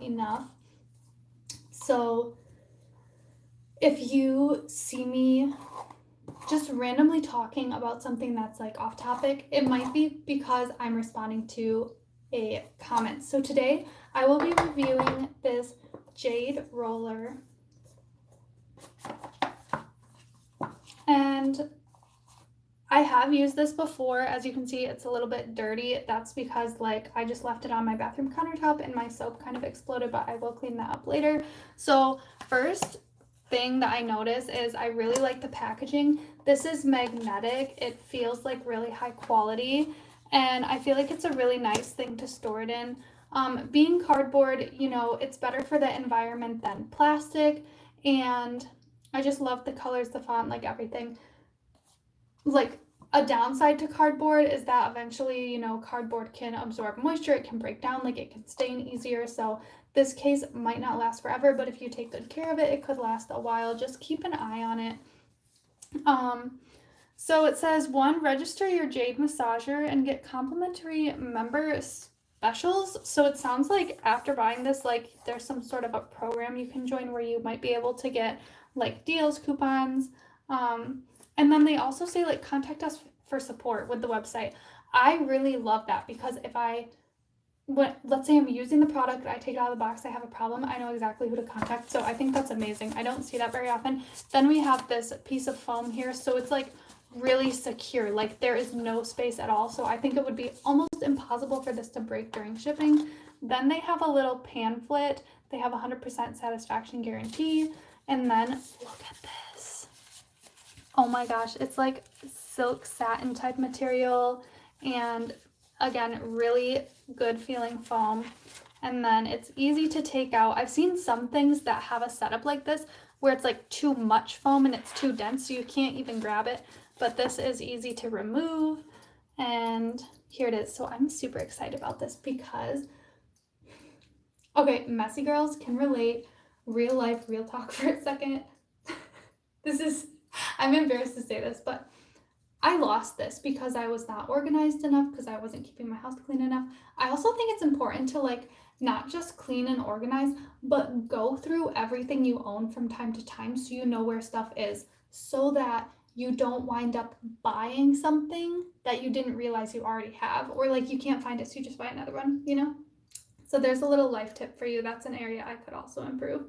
enough. So if you see me just randomly talking about something that's like off topic, it might be because I'm responding to a comment. So today I will be reviewing this Jade roller, and I have used this before. As you can see, it's a little bit dirty. That's because like I just left it on my bathroom countertop and my soap kind of exploded, but I will clean that up later. So first thing that I notice is I really like the packaging. This is magnetic. It feels like really high quality, and I feel like it's a really nice thing to store it in. Being cardboard, you know, it's better for the environment than plastic, and I just love the colors, the font, like everything. Like, a downside to cardboard is that eventually, you know, cardboard can absorb moisture, it can break down, like it can stain easier. So this case might not last forever, but if you take good care of it, it could last a while. Just keep an eye on it. So it says, 1, register your Jade massager and get complimentary member specials. So it sounds like after buying this, like there's some sort of a program you can join where you might be able to get like deals, coupons. And then they also say like contact us for support with the website. I really love that because if let's say I'm using the product, I take it out of the box, I have a problem, I know exactly who to contact. So I think that's amazing. I don't see that very often. Then we have this piece of foam here, so it's like really secure, like there is no space at all. So I think it would be almost impossible for this to break during shipping. Then they have a little pamphlet. They have 100% satisfaction guarantee. And then look at this. Oh my gosh, it's like silk satin type material, and again, really good feeling foam. And then it's easy to take out. I've seen some things that have a setup like this where it's like too much foam and it's too dense, so you can't even grab it. But this is easy to remove, and here it is. So I'm super excited about this because, okay, messy girls can relate. Real life, real talk for a second. I'm embarrassed to say this, but I lost this because I was not organized enough, because I wasn't keeping my house clean enough. I also think it's important to like not just clean and organize, but go through everything you own from time to time so you know where stuff is, so that you don't wind up buying something that you didn't realize you already have, or like you can't find it so you just buy another one, you know? So there's a little life tip for you. That's an area I could also improve.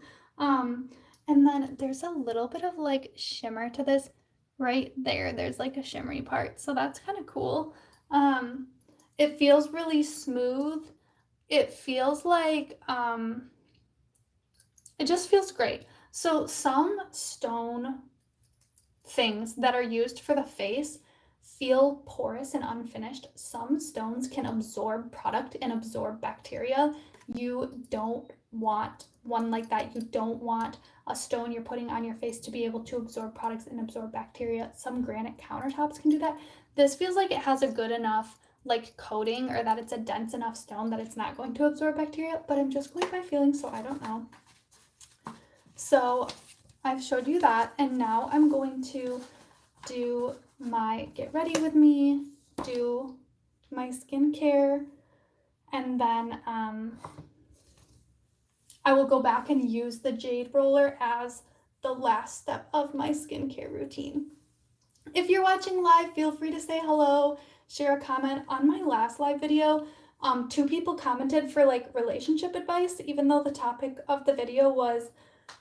And then there's a little bit of like shimmer to this right there. There's like a shimmery part, so that's kind of cool. It feels really smooth. It feels like it just feels great. So some stone things that are used for the face feel porous and unfinished. Some stones can absorb product and absorb bacteria. You don't want one like that. You don't want a stone you're putting on your face to be able to absorb products and absorb bacteria. Some granite countertops can do that. This feels like it has a good enough like coating, or that it's a dense enough stone that it's not going to absorb bacteria, but I'm just going by feeling, so I don't know. So I've showed you that, and now I'm going to do my get ready with me, do my skincare, and then I will go back and use the Jade roller as the last step of my skincare routine. If you're watching live, feel free to say hello, share a comment. On my last live video, 2 people commented for like relationship advice, even though the topic of the video was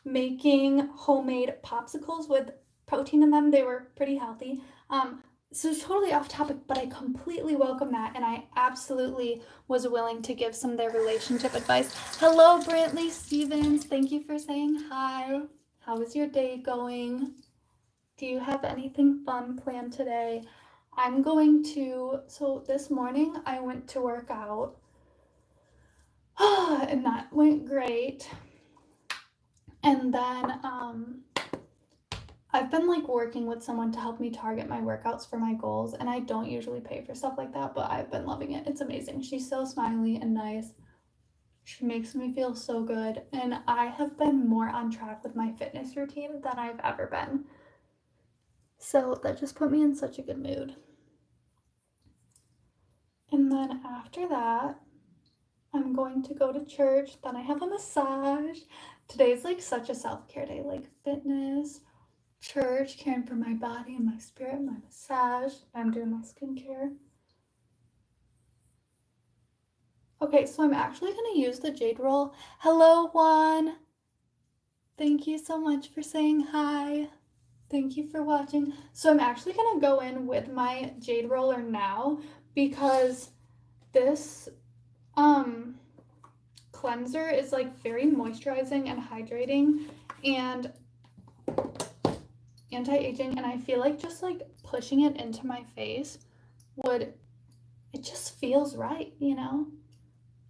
making homemade popsicles with protein in them. They were pretty healthy. So it's totally off topic, but I completely welcome that, and I absolutely was willing to give some of their relationship advice. Hello, Brantley Stevens. Thank you for saying hi. How is your day going? Do you have anything fun planned today? So this morning I went to work out, and that went great. And then I've been like working with someone to help me target my workouts for my goals, and I don't usually pay for stuff like that, but I've been loving it. It's amazing. She's so smiley and nice. She makes me feel so good, and I have been more on track with my fitness routine than I've ever been. So that just put me in such a good mood. And then after that, I'm going to go to church, then I have a massage. Today's like such a self-care day, like fitness, church, caring for my body and my spirit, my massage. I'm doing my skincare. Okay, so I'm actually going to use the Jade roll. Hello, Juan. Thank you so much for saying hi. Thank you for watching. So I'm actually going to go in with my Jade roller now because this cleanser is like very moisturizing and hydrating and anti-aging, and I feel like just like pushing it into my face it just feels right, you know?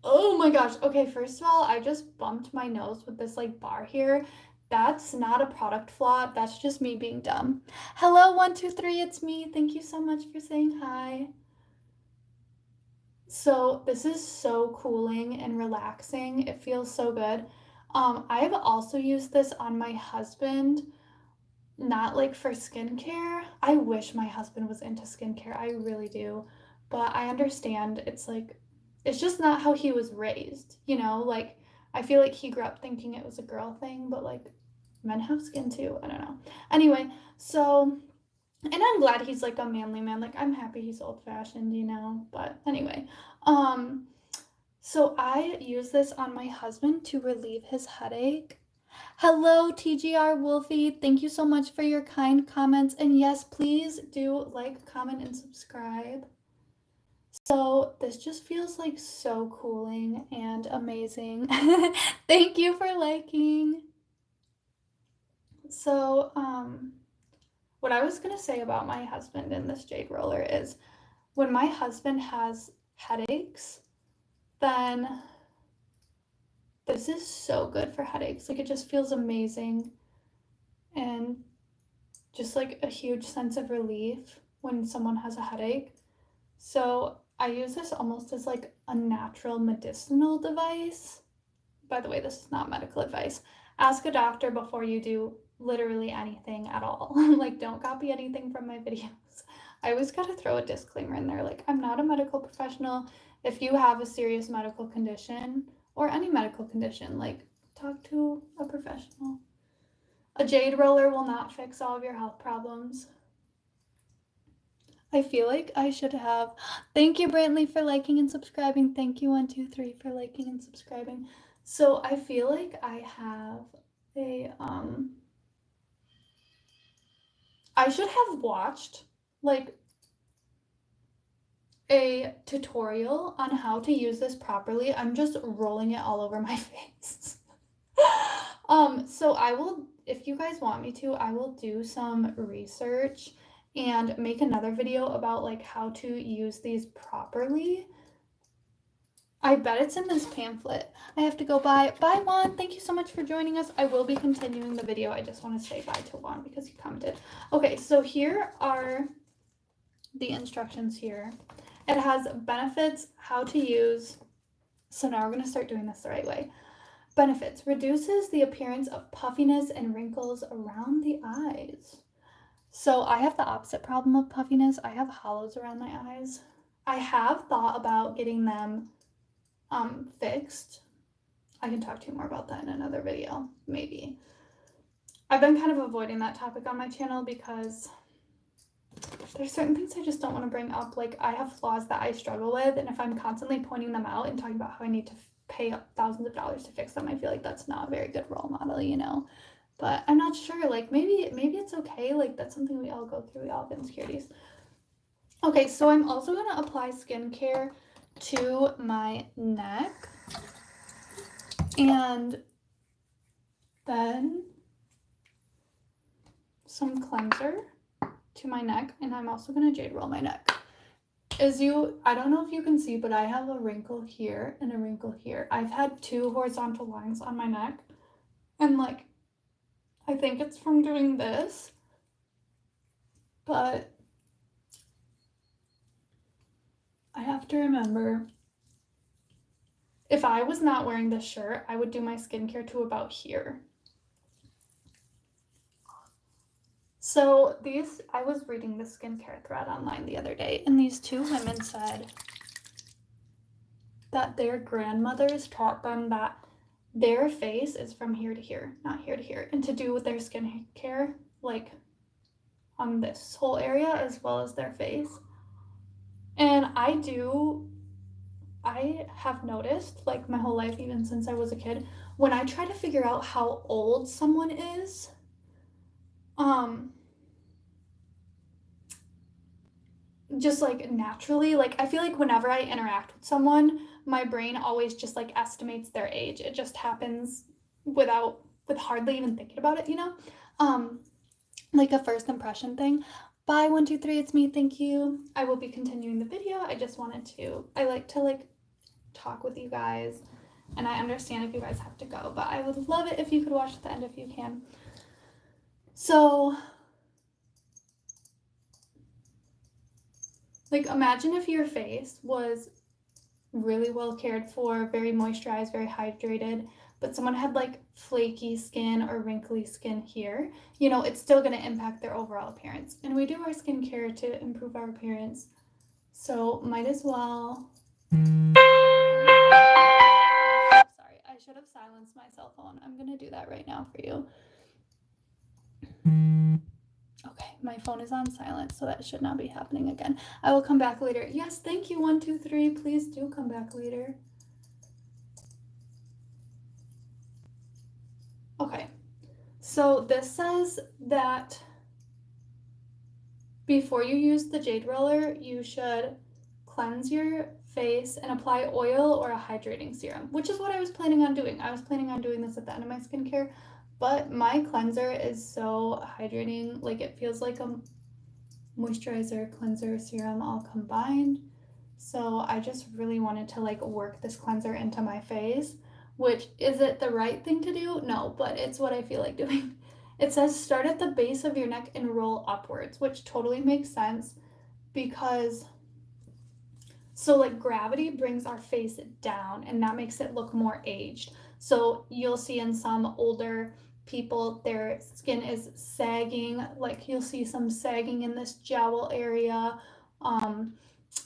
Oh my gosh. Okay, first of all, I just bumped my nose with this like bar here. That's not a product flaw. That's just me being dumb. Hello, 123, it's me. Thank you so much for saying hi. So this is so cooling and relaxing. It feels so good. I've also used this on my husband, not like for skincare. I wish my husband was into skincare. I really do. But I understand it's like, it's just not how he was raised, you know? Like, I feel like he grew up thinking it was a girl thing, but like, men have skin too. I don't know. Anyway, so, and I'm glad he's like a manly man. Like, I'm happy he's old-fashioned, you know? But anyway, so I use this on my husband to relieve his headache. Hello, TGR Wolfie. Thank you so much for your kind comments. And yes, please do like, comment, and subscribe. So this just feels like so cooling and amazing. Thank you for liking. So, what I was gonna say about my husband and this Jade roller is when my husband has headaches, then this is so good for headaches. Like, it just feels amazing and just like a huge sense of relief when someone has a headache. So I use this almost as like a natural medicinal device. By the way, this is not medical advice. Ask a doctor before you do literally anything at all. Like, don't copy anything from my videos. I always gotta throw a disclaimer in there. Like, I'm not a medical professional. If you have a serious medical condition or any medical condition, like, talk to a professional. A Jade roller will not fix all of your health problems. I feel like I should have. Thank you, Brantley, for liking and subscribing. Thank you, 123, for liking and subscribing. So I feel like I have a I should have watched like a tutorial on how to use this properly. I'm just rolling it all over my face. So I will, if you guys want me to, I will do some research and make another video about like how to use these properly. I bet it's in this pamphlet. I have to go buy. Bye, Juan. Thank you so much for joining us. I will be continuing the video. I just want to say bye to Juan because he commented. Okay, so here are the instructions here. It has benefits, how to use. So now we're going to start doing this the right way. Benefits: reduces the appearance of puffiness and wrinkles around the eyes. So I have the opposite problem of puffiness. I have hollows around my eyes. I have thought about getting them fixed. I can talk to you more about that in another video, maybe. I've been kind of avoiding that topic on my channel because there's certain things I just don't want to bring up. Like, I have flaws that I struggle with, and if I'm constantly pointing them out and talking about how I need to pay thousands of dollars to fix them, I feel like that's not a very good role model, you know? But I'm not sure. Like, maybe it's okay. Like, that's something we all go through. We all have insecurities. Okay, so I'm also going to apply skincare to my neck. And then some cleanser to my neck. And I'm also going to Jade roll my neck. I don't know if you can see, but I have a wrinkle here and a wrinkle here. I've had 2 horizontal lines on my neck. And like, I think it's from doing this. But I have to remember, if I was not wearing this shirt, I would do my skincare to about here. So I was reading the skincare thread online the other day, and these 2 women said that their grandmothers taught them that their face is from here to here, not here to here, and to do with their skincare, like on this whole area as well as their face. And I have noticed, like my whole life, even since I was a kid, when I try to figure out how old someone is, just like naturally, like I feel like whenever I interact with someone, my brain always just like estimates their age. It just happens with hardly even thinking about it, you know? Like a first impression thing. Bye, 123, it's me, thank you. I will be continuing the video. I like to like talk with you guys, and I understand if you guys have to go, but I would love it if you could watch to the end if you can. So, like, imagine if your face was really well cared for, very moisturized, very hydrated, but someone had like flaky skin or wrinkly skin here. You know, it's still going to impact their overall appearance. And we do our skincare to improve our appearance. So, might as well. Sorry, I should have silenced my cell phone. I'm going to do that right now for you. Okay, my phone is on silent, so that should not be happening again. I will come back later. Yes, thank you, 123. Please do come back later. Okay, so this says that before you use the Jade roller, you should cleanse your face and apply oil or a hydrating serum, which is what I was planning on doing. I was planning on doing this at the end of my skincare, but my cleanser is so hydrating. Like, it feels like a moisturizer, cleanser, serum all combined. So I just really wanted to like work this cleanser into my face, which is it the right thing to do? No, but it's what I feel like doing. It says start at the base of your neck and roll upwards, which totally makes sense because so like gravity brings our face down and that makes it look more aged. So you'll see in some older people, their skin is sagging, like you'll see some sagging in this jowl area.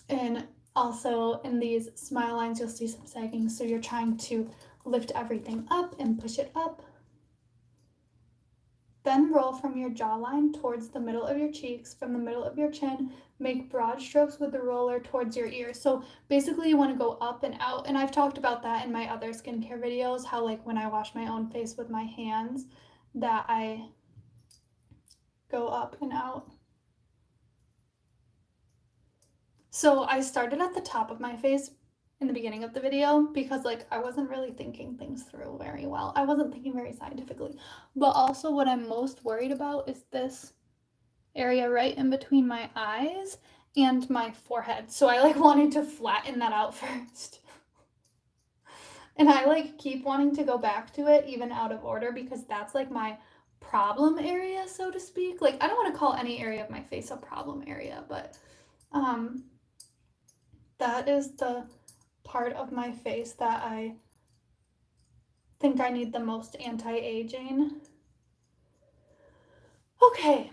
And also in these smile lines, you'll see some sagging. So you're trying to lift everything up and push it up. Then roll from your jawline towards the middle of your cheeks, from the middle of your chin. Make broad strokes with the roller towards your ears. So basically you want to go up and out. And I've talked about that in my other skincare videos, how like when I wash my own face with my hands, that I go up and out. So I started at the top of my face in the beginning of the video because like I wasn't really thinking things through very well. I wasn't thinking very scientifically. But also what I'm most worried about is this area right in between my eyes and my forehead. So I like wanted to flatten that out first. And I like keep wanting to go back to it even out of order because that's like my problem area, so to speak. Like I don't want to call any area of my face a problem area, but that is the part of my face that I think I need the most anti-aging. Okay.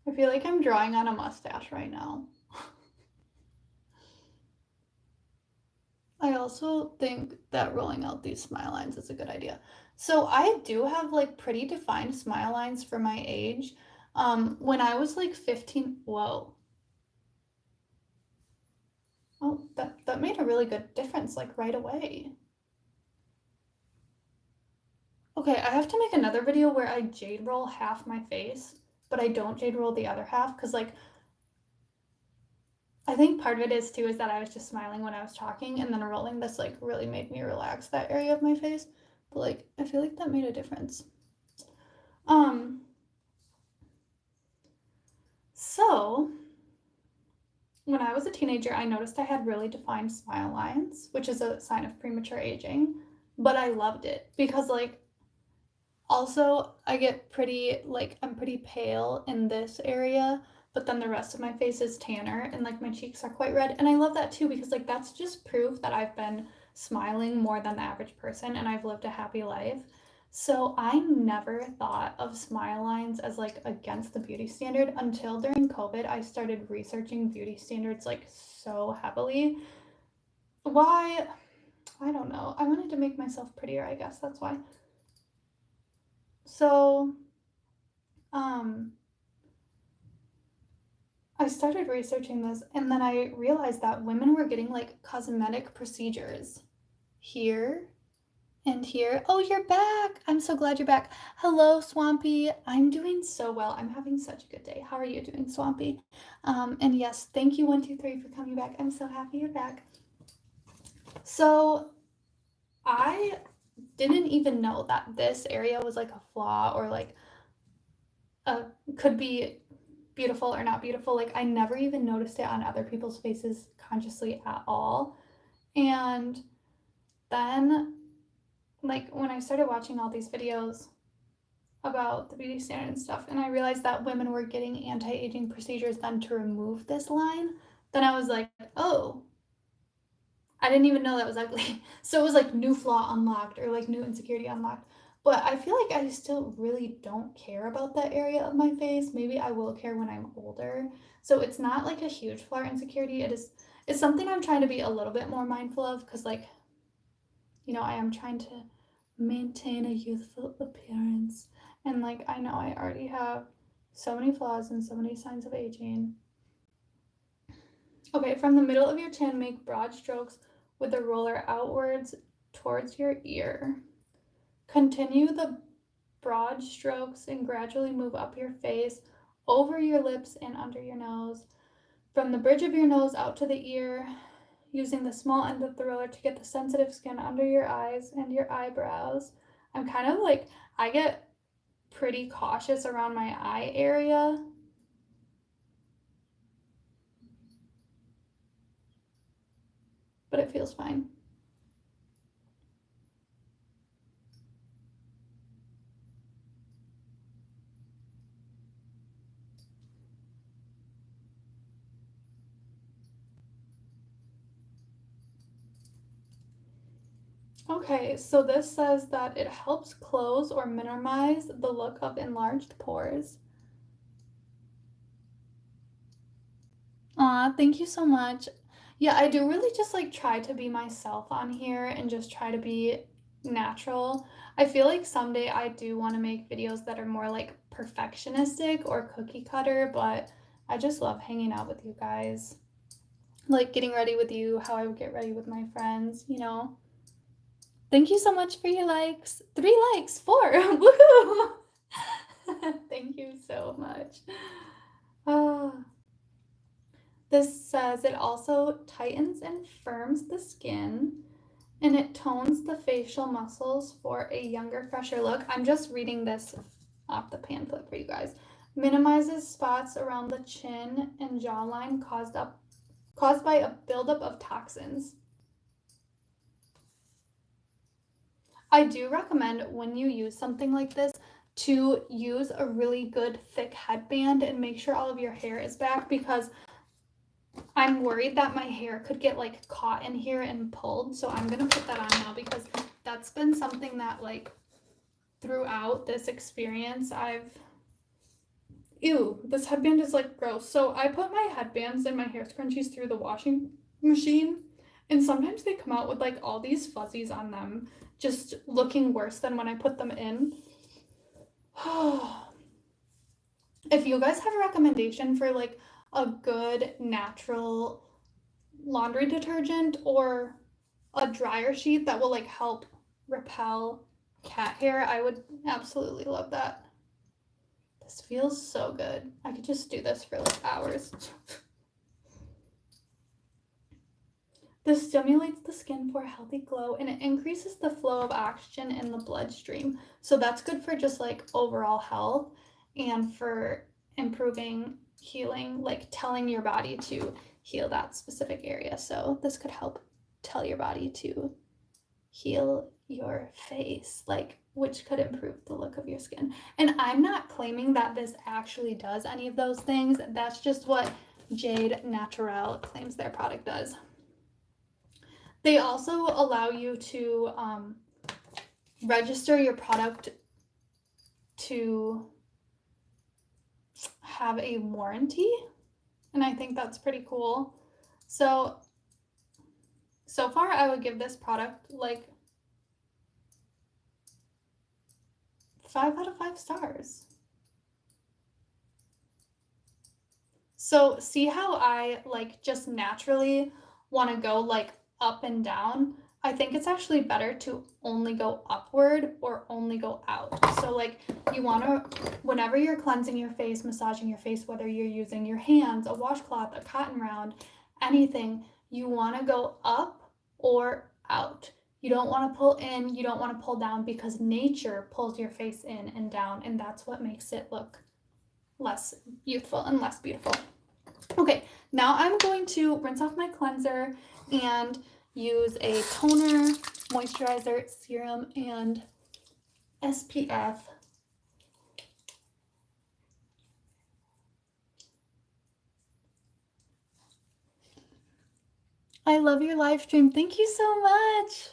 I feel like I'm drawing on a mustache right now. I also think that rolling out these smile lines is a good idea. So I do have like pretty defined smile lines for my age. When I was like 15, whoa. Oh, that made a really good difference like right away. Okay, I have to make another video where I jade roll half my face, but I don't jade roll the other half because like I think part of it is too is that I was just smiling when I was talking and then rolling this like really made me relax that area of my face. But like I feel like that made a difference. So when I was a teenager, I noticed I had really defined smile lines, which is a sign of premature aging, but I loved it because like also I get pretty like I'm pretty pale in this area, but then the rest of my face is tanner and like my cheeks are quite red. And I love that too because like that's just proof that I've been smiling more than the average person and I've lived a happy life. So I never thought of smile lines as like against the beauty standard until during COVID. I started researching beauty standards like so heavily. Why? I don't know. I wanted to make myself prettier, I guess that's why. So, um, I started researching this and then I realized that women were getting like cosmetic procedures here and here. Oh, you're back. I'm so glad you're back. Hello, Swampy. I'm doing so well. I'm having such a good day. How are you doing, Swampy? And yes, thank you, 123, for coming back. I'm so happy you're back. So I didn't even know that this area was like a flaw or like could be beautiful or not beautiful. Like I never even noticed it on other people's faces consciously at all. And then like when I started watching all these videos about the beauty standard and stuff, and I realized that women were getting anti-aging procedures then to remove this line, then I was like, oh, I didn't even know that was ugly. So it was like new flaw unlocked or like new insecurity unlocked. But I feel like I still really don't care about that area of my face. Maybe I will care when I'm older. So it's not like a huge flaw or insecurity. It's something I'm trying to be a little bit more mindful of because like, you know, I am trying to maintain a youthful appearance. And like I know I already have so many flaws and so many signs of aging. Okay, from the middle of your chin, make broad strokes with the roller outwards towards your ear. Continue the broad strokes and gradually move up your face, over your lips and under your nose. From the bridge of your nose out to the ear, using the small end of the roller to get the sensitive skin under your eyes and your eyebrows. I'm kind of like, I get pretty cautious around my eye area. But it feels fine. Okay, so this says that it helps close or minimize the look of enlarged pores. Aw, thank you so much. Yeah, I do really just like try to be myself on here and just try to be natural. I feel like someday I do want to make videos that are more like perfectionistic or cookie cutter, but I just love hanging out with you guys. Like getting ready with you, how I would get ready with my friends, you know. Thank you so much for your likes. 3 likes, 4. Woohoo! Thank you so much. Oh. This says it also tightens and firms the skin and it tones the facial muscles for a younger, fresher look. I'm just reading this off the pamphlet for you guys. Minimizes spots around the chin and jawline caused by a buildup of toxins. I do recommend when you use something like this to use a really good thick headband and make sure all of your hair is back because I'm worried that my hair could get like caught in here and pulled. So I'm going to put that on now because that's been something that like throughout this experience ew, this headband is like gross. So I put my headbands and my hair scrunchies through the washing machine and sometimes they come out with like all these fuzzies on them just looking worse than when I put them in. If you guys have a recommendation for like a good natural laundry detergent or a dryer sheet that will like help repel cat hair, I would absolutely love that. This feels so good. I could just do this for like hours. This stimulates the skin for a healthy glow and it increases the flow of oxygen in the bloodstream. So that's good for just like overall health and for improving healing, like telling your body to heal that specific area. So this could help tell your body to heal your face, like which could improve the look of your skin. And I'm not claiming that this actually does any of those things. That's just what Jade Natural claims their product does. They also allow you to register your product to have a warranty, and I think that's pretty cool. So far I would give this product like 5 out of 5 stars. So see how I like just naturally want to go like up and down? I think it's actually better to only go upward or only go out. So like you want to, whenever you're cleansing your face, massaging your face, whether you're using your hands, a washcloth, a cotton round, anything, you want to go up or out. You don't want to pull in, you don't want to pull down, because nature pulls your face in and down, and that's what makes it look less youthful and less beautiful. Okay, now I'm going to rinse off my cleanser and use a toner, moisturizer, serum, and SPF. I love your live stream. Thank you so much.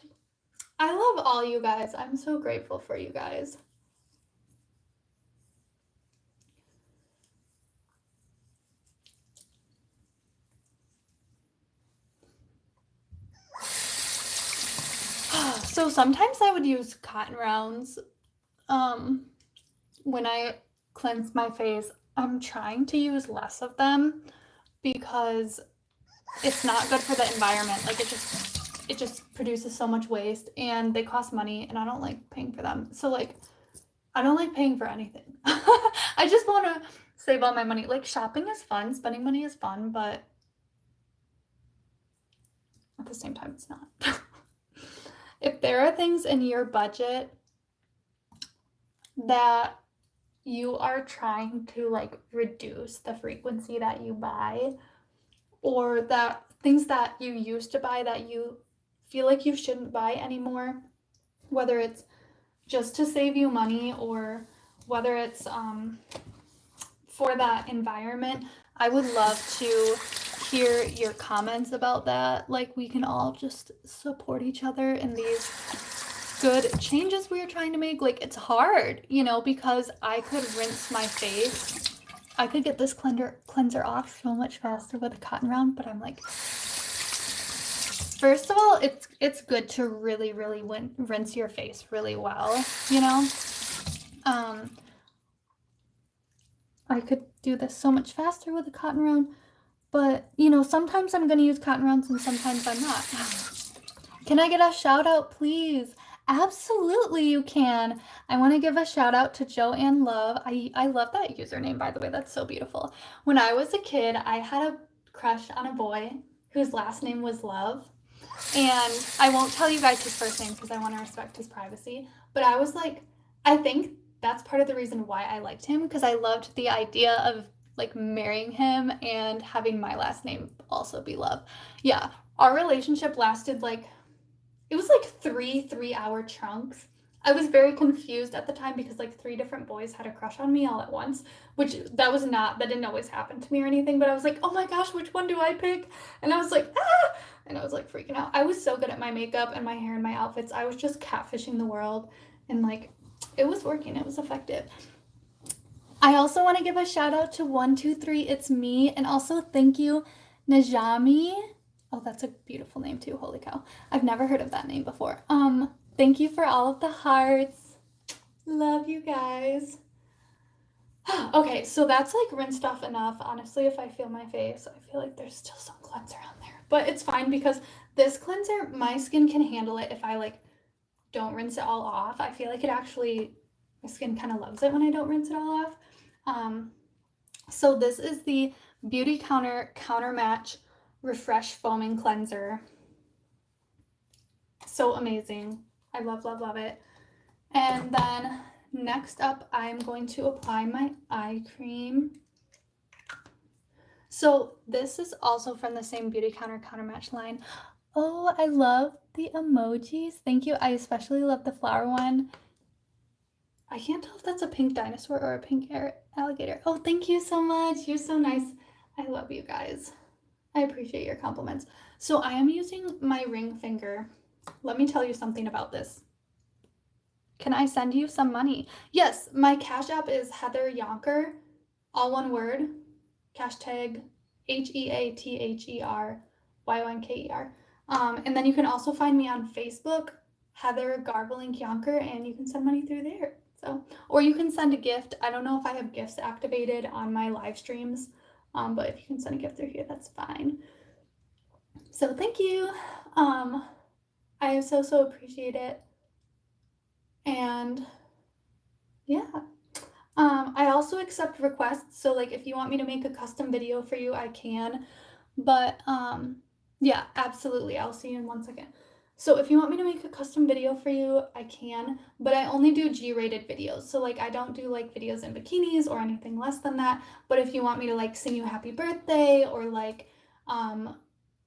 I love all you guys. I'm so grateful for you guys. So sometimes I would use cotton rounds when I cleanse my face. I'm trying to use less of them because it's not good for the environment. Like it just produces so much waste, and they cost money, and I don't like paying for them. So like I don't like paying for anything. I just want to save all my money. Like shopping is fun, spending money is fun, but at the same time it's not. If there are things in your budget that you are trying to like reduce the frequency that you buy, or that things that you used to buy that you feel like you shouldn't buy anymore, whether it's just to save you money or whether it's for that environment, I would love to hear your comments about that. Like we can all just support each other in these good changes we are trying to make. Like it's hard, you know, because I could rinse my face. I could get this cleanser off so much faster with a cotton round, but I'm like, first of all, it's good to really rinse your face really well, you know. I could do this so much faster with a cotton round, but you know, sometimes I'm going to use cotton rounds and sometimes I'm not. Can I get a shout out, please? Absolutely, you can. I want to give a shout out to Joanne Love. I love that username, by the way. That's so beautiful. When I was a kid, I had a crush on a boy whose last name was Love. And I won't tell you guys his first name because I want to respect his privacy. But I was like, I think that's part of the reason why I liked him, because I loved the idea of like marrying him and having my last name also be Love. Yeah, our relationship lasted like, it was like 3 3-hour chunks. I was very confused at the time because like 3 different boys had a crush on me all at once, which that didn't always happen to me or anything, but I was like, oh my gosh, which one do I pick? And I was like, ah! And I was like freaking out. I was so good at my makeup and my hair and my outfits. I was just catfishing the world, and like it was working. It was effective. I also want to give a shout out to 123 It's Me, and also thank you, Najami. Oh, that's a beautiful name too. Holy cow. I've never heard of that name before. Thank you for all of the hearts. Love you guys. Okay, so that's like rinsed off enough. Honestly, if I feel my face, I feel like there's still some cleanser on there. But it's fine because this cleanser, my skin can handle it if I like don't rinse it all off. I feel like it actually, my skin kind of loves it when I don't rinse it all off. So this is the Beauty Counter Counter Match Refresh Foaming Cleanser. So amazing. I love it. And then next up, I'm going to apply my eye cream. So this is also from the same Beauty Counter Counter Match line. Oh, I love the emojis. Thank you. I especially love the flower one. I can't tell if that's a pink dinosaur or a pink alligator. Oh, thank you so much. You're so nice. I love you guys. I appreciate your compliments. So I am using my ring finger. Let me tell you something about this. Can I send you some money? Yes, my Cash App is HeatherYonker, all one word, hashtag HeatherYonker. And then you can also find me on Facebook, HeatherYonker, and you can send money through there. So, or you can send a gift. I don't know if I have gifts activated on my live streams, but if you can send a gift through here, that's fine. So thank you. I so appreciate it. And yeah. I also accept requests, so like if you want me to make a custom video for you, I can. But yeah, absolutely. I'll see you in 1 second. So if you want me to make a custom video for you, I can, but I only do G-rated videos. So like I don't do like videos in bikinis or anything less than that. But if you want me to like sing you happy birthday or like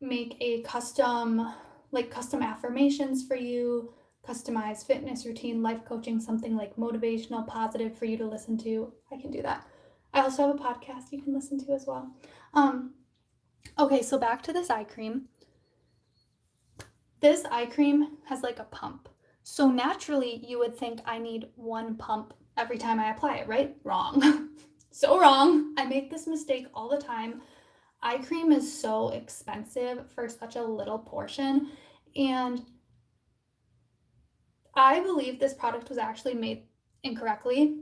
make a custom affirmations for you, customized fitness routine, life coaching, something like motivational, positive for you to listen to, I can do that. I also have a podcast you can listen to as well. Okay, so back to this eye cream. This eye cream has like a pump. So naturally, you would think I need 1 pump every time I apply it, right? Wrong. So wrong. I make this mistake all the time. Eye cream is so expensive for such a little portion, and I believe this product was actually made incorrectly,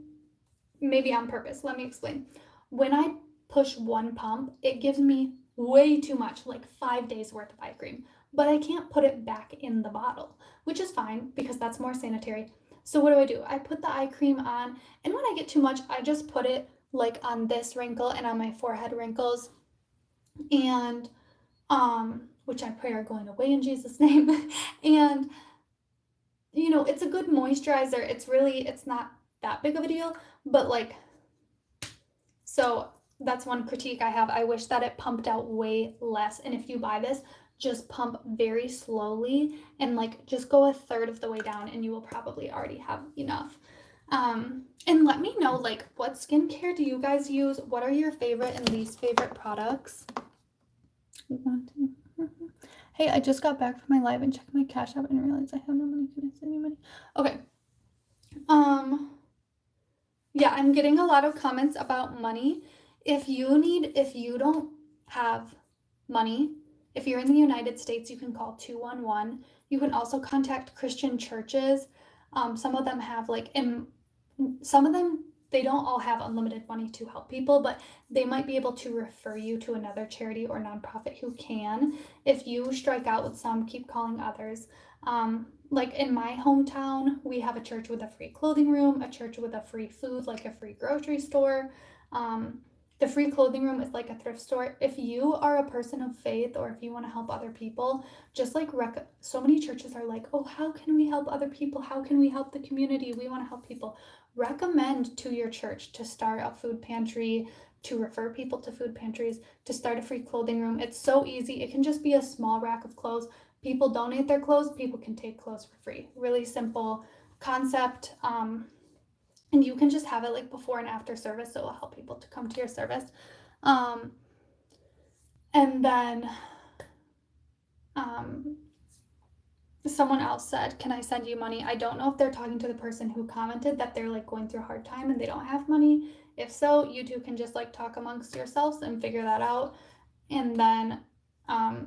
maybe on purpose. Let me explain. When I push 1 pump, it gives me way too much, like 5 days worth of eye cream, but I can't put it back in the bottle, which is fine because that's more sanitary. So what do? I put the eye cream on, and when I get too much, I just put it like on this wrinkle and on my forehead wrinkles, and which I pray are going away in Jesus' name. And you know, it's a good moisturizer. It's not that big of a deal, but like, so that's one critique I have. I wish that it pumped out way less. And if you buy this, just pump very slowly and like just go 1/3 of the way down and you will probably already have enough. And let me know, like, what skincare do you guys use? What are your favorite and least favorite products? Hey, I just got back from my live and checked my Cash App and realized I have no money. Can I send you money? Okay. Yeah, I'm getting a lot of comments about money. If you don't have money, if you're in the United States, you can call 211. You can also contact Christian churches. Some of them have some of them, they don't all have unlimited money to help people, but they might be able to refer you to another charity or nonprofit who can. If you strike out with some, keep calling others. Like in my hometown, we have a church with a free clothing room, a church with a free food, like a free grocery store. The free clothing room is like a thrift store. If you are a person of faith or if you want to help other people, just like so many churches are like, oh, how can we help other people? How can we help the community? We want to help people. Recommend to your church to start a food pantry, to refer people to food pantries, to start a free clothing room. It's so easy. It can just be a small rack of clothes. People donate their clothes. People can take clothes for free. Really simple concept. And you can just have it like before and after service, so it will help people to come to your service. And then someone else said, can I send you money? I don't know if they're talking to the person who commented that they're like going through a hard time and they don't have money. If so, you two can just like talk amongst yourselves and figure that out. And then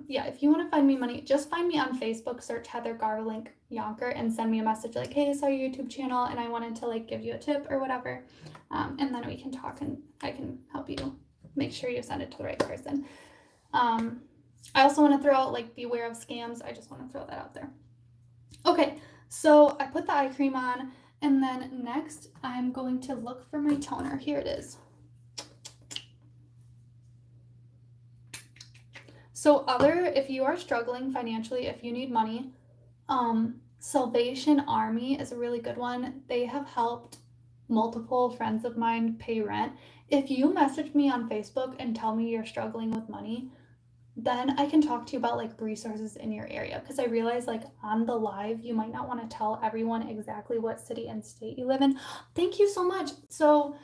yeah, if you want to find me money, just find me on Facebook, search HeatherYonker and send me a message like, hey, I saw your YouTube channel and I wanted to like give you a tip or whatever. And then we can talk and I can help you make sure you send it to the right person. I also want to throw out like beware of scams. I just want to throw that out there. Okay, so I put the eye cream on, and then next I'm going to look for my toner. Here it is. So if you are struggling financially, if you need money, Salvation Army is a really good one. They have helped multiple friends of mine pay rent. If you message me on Facebook and tell me you're struggling with money, then I can talk to you about like resources in your area, because I realize like on the live you might not want to tell everyone exactly what city and state you live in. Thank you so much. So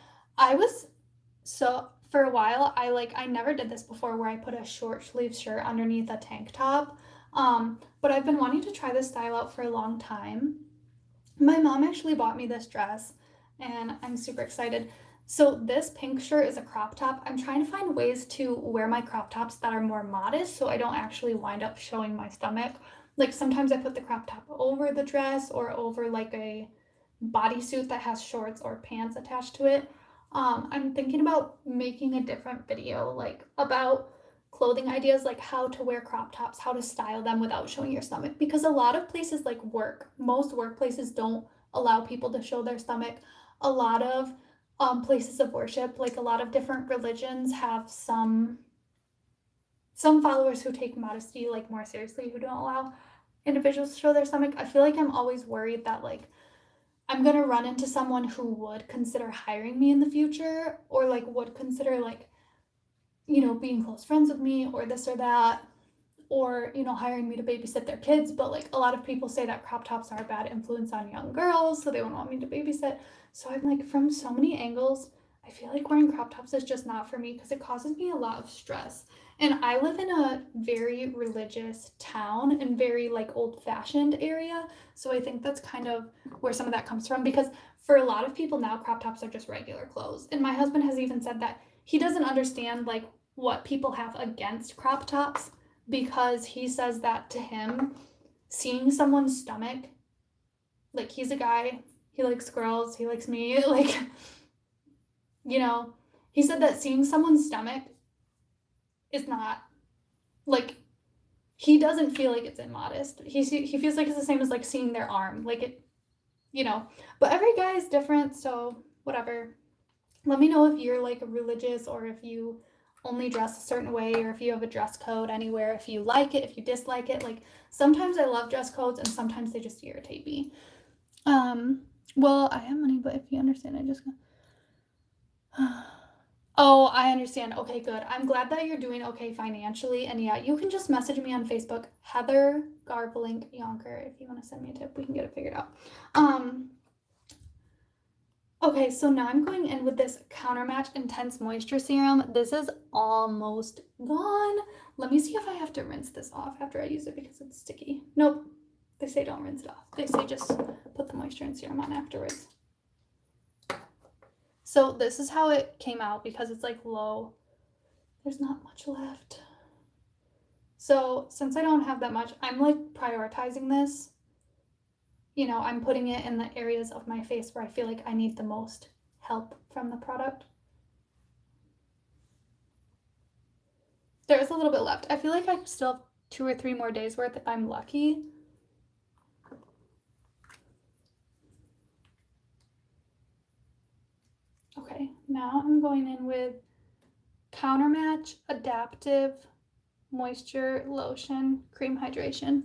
for a while I never did this before, where I put a short sleeve shirt underneath a tank top, but I've been wanting to try this style out for a long time. My mom actually bought me this dress and I'm super excited. So this pink shirt is a crop top. I'm trying to find ways to wear my crop tops that are more modest so I don't actually wind up showing my stomach. Like sometimes I put the crop top over the dress or over like a bodysuit that has shorts or pants attached to it. I'm thinking about making a different video like about clothing ideas, like how to wear crop tops, how to style them without showing your stomach, because a lot of places like most workplaces don't allow people to show their stomach. A lot of places of worship, like a lot of different religions, have some followers who take modesty like more seriously, who don't allow individuals to show their stomach. I feel like I'm always worried that like I'm gonna run into someone who would consider hiring me in the future, or like would consider like, you know, being close friends with me or this or that, or, you know, hiring me to babysit their kids. But like a lot of people say that crop tops are a bad influence on young girls, so they won't want me to babysit. So I'm like, from so many angles, I feel like wearing crop tops is just not for me because it causes me a lot of stress. And I live in a very religious town and very like old fashioned area. So I think that's kind of where some of that comes from, because for a lot of people now, crop tops are just regular clothes. And my husband has even said that he doesn't understand like what people have against crop tops, because he says that to him, seeing someone's stomach, like he's a guy, he likes girls, he likes me, like, you know, he said that seeing someone's stomach is not, like, he doesn't feel like it's immodest. He feels like it's the same as like seeing their arm, like it, you know. But every guy is different, so whatever. Let me know if you're like religious, or if you only dress a certain way, or if you have a dress code anywhere, if you like it, if you dislike it. Like sometimes I love dress codes and sometimes they just irritate me. Well, I have money, but if you understand, I just Oh, I understand. Okay, good. I'm glad that you're doing okay financially. And yeah, you can just message me on Facebook, HeatherYonker, if you want to send me a tip. We can get it figured out. Okay, so now I'm going in with this Countermatch Intense Moisture Serum. This is almost gone. Let me see if I have to rinse this off after I use it because it's sticky. Nope. They say don't rinse it off. They say just put the moisture and serum on afterwards. So this is how it came out because it's like low. There's not much left. So since I don't have that much, I'm like prioritizing this. You know, I'm putting it in the areas of my face where I feel like I need the most help from the product. There's a little bit left. I feel like I still have 2 or 3 more days worth if I'm lucky. Okay, now I'm going in with Countermatch Adaptive Moisture Lotion Cream Hydration.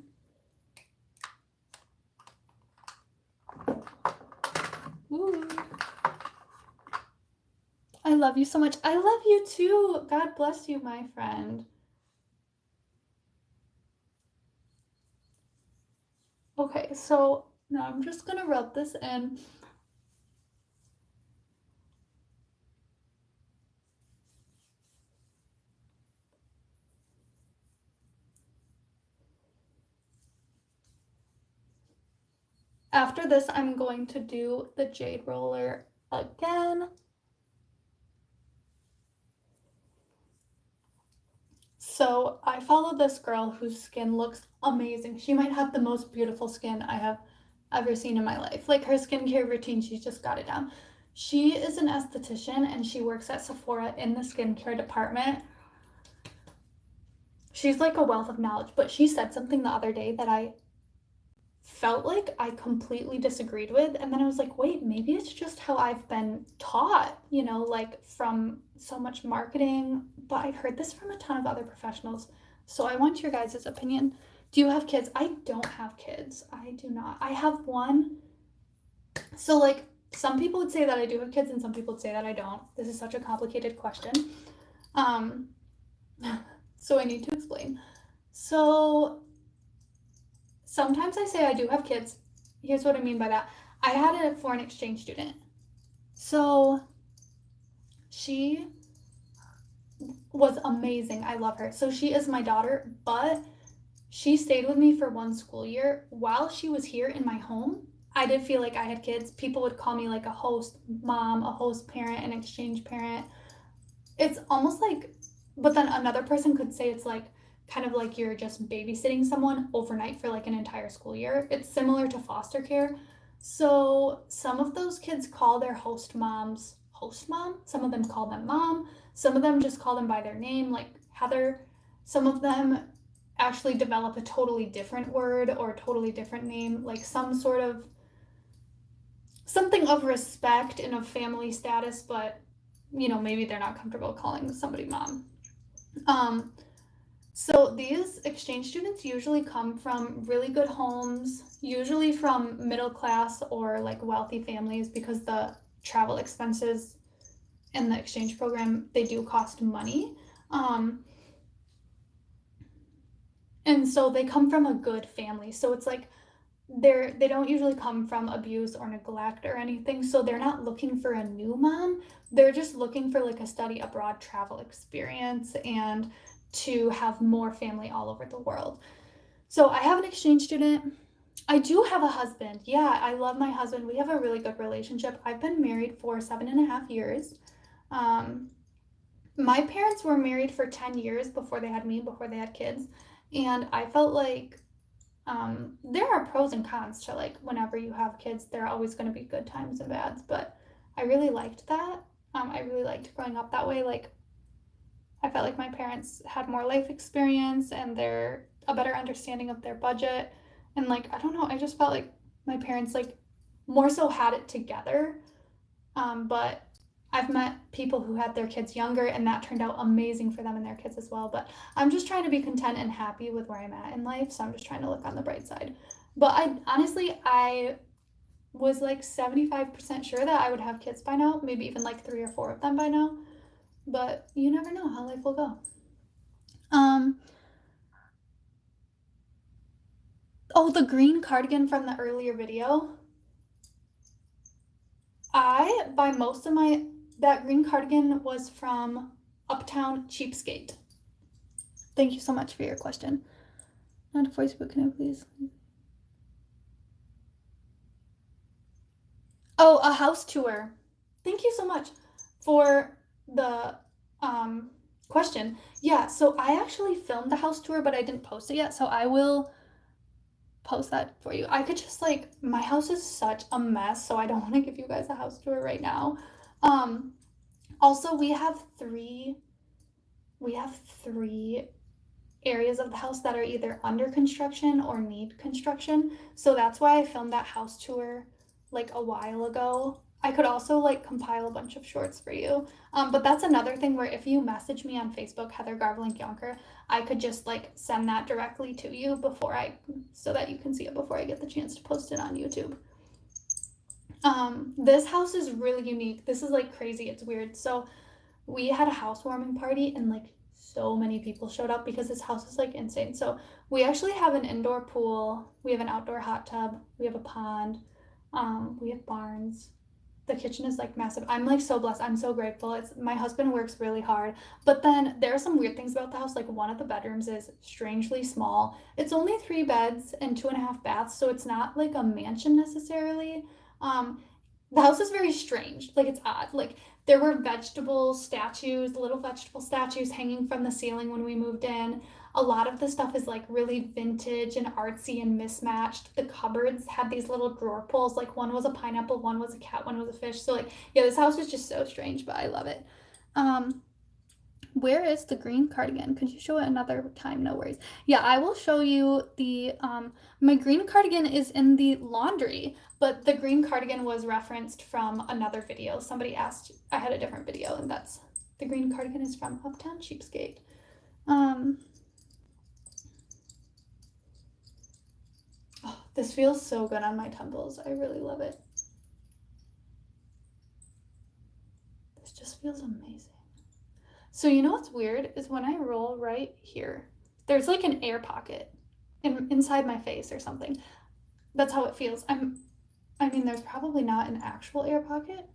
Ooh. I love you so much. I love you too. God bless you, my friend. Okay, so now I'm just gonna rub this in. After this, I'm going to do the Jade roller again. So I follow this girl whose skin looks amazing. She might have the most beautiful skin I have ever seen in my life. Like her skincare routine, she's just got it down. She is an esthetician and she works at Sephora in the skincare department. She's like a wealth of knowledge, but she said something the other day that I felt like I completely disagreed with. And then I was like, wait, maybe it's just how I've been taught, you know, like from so much marketing. But I've heard this from a ton of other professionals. So I want your guys' opinion. Do you have kids? I don't have kids. I do not. I have one. So, like, some people would say that I do have kids and some people would say that I don't. This is such a complicated question. So I need to explain. So sometimes I say I do have kids. Here's what I mean by that. I had a foreign exchange student. So she was amazing. I love her. So she is my daughter, but she stayed with me for one school year while she was here in my home. I did feel like I had kids, people would call me like a host mom, a host parent, an exchange parent. It's almost like, but then another person could say it's like kind of like you're just babysitting someone overnight for like an entire school year. It's similar to foster care. So some of those kids call their host moms host mom. Some of them call them mom. Some of them just call them by their name, like Heather. Some of them actually develop a totally different word or a totally different name, like some sort of something of respect and of family status, but you know, maybe they're not comfortable calling somebody mom. So these exchange students usually come from really good homes, usually from middle class or like wealthy families, because the travel expenses in the exchange program, they do cost money. And so they come from a good family. So it's like they don't usually come from abuse or neglect or anything, so they're not looking for a new mom. They're just looking for like a study abroad travel experience and to have more family all over the world. So I have an exchange student. I do have a husband. Yeah, I love my husband. We have a really good relationship. I've been married for 7.5 years. My parents were married for 10 years before they had me, before they had kids, and I felt like there are pros and cons to like whenever you have kids, there are always going to be good times and bads, but I really liked that. I really liked growing up that way. Like I felt like my parents had more life experience and they're a better understanding of their budget, and like I don't know, I just felt like my parents like more so had it together. But I've met people who had their kids younger and that turned out amazing for them and their kids as well. But I'm just trying to be content and happy with where I'm at in life. So I'm just trying to look on the bright side. But I was like 75% sure that I would have kids by now, maybe even like 3 or 4 of them by now. But you never know how life will go. Oh, the green cardigan from the earlier video. I buy most of that green cardigan was from Uptown Cheapskate. Thank you so much for your question. Not a Facebook, can I please? Oh, a house tour. Thank you so much for the question. Yeah, so I actually filmed the house tour, but I didn't post it yet, so I will post that for you. I could just like, my house is such a mess, so I don't want to give you guys a house tour right now. Also, we have three areas of the house that are either under construction or need construction. So that's why I filmed that house tour like a while ago. I could also like compile a bunch of shorts for you. But that's another thing where if you message me on Facebook, HeatherYonker, I could just like send that directly to you so that you can see it before I get the chance to post it on YouTube. This house is really unique. This is like crazy. It's weird. So we had a housewarming party and like so many people showed up because this house is like insane. So we actually have an indoor pool, we have an outdoor hot tub, we have a pond, we have barns. The kitchen is like massive. I'm like so blessed. I'm so grateful. My husband works really hard. But then there are some weird things about the house. Like one of the bedrooms is strangely small. It's only 3 beds and 2.5 baths, so it's not like a mansion necessarily. The house is very strange. Like it's odd. Like there were little vegetable statues hanging from the ceiling when we moved in. A lot of the stuff is like really vintage and artsy and mismatched. The cupboards had these little drawer pulls. Like one was a pineapple, one was a cat, one was a fish. So like, yeah, this house is just so strange, but I love it. Where is the green cardigan? Could you show it another time? No worries. Yeah, I will show you the, my green cardigan is in the laundry, but the green cardigan was referenced from another video. Somebody asked, I had a different video, and the green cardigan is from Uptown Cheapskate. Oh, this feels so good on my temples. I really love it. This just feels amazing. So you know what's weird is when I roll right here, there's like an air pocket inside my face or something. That's how it feels. I mean, there's probably not an actual air pocket.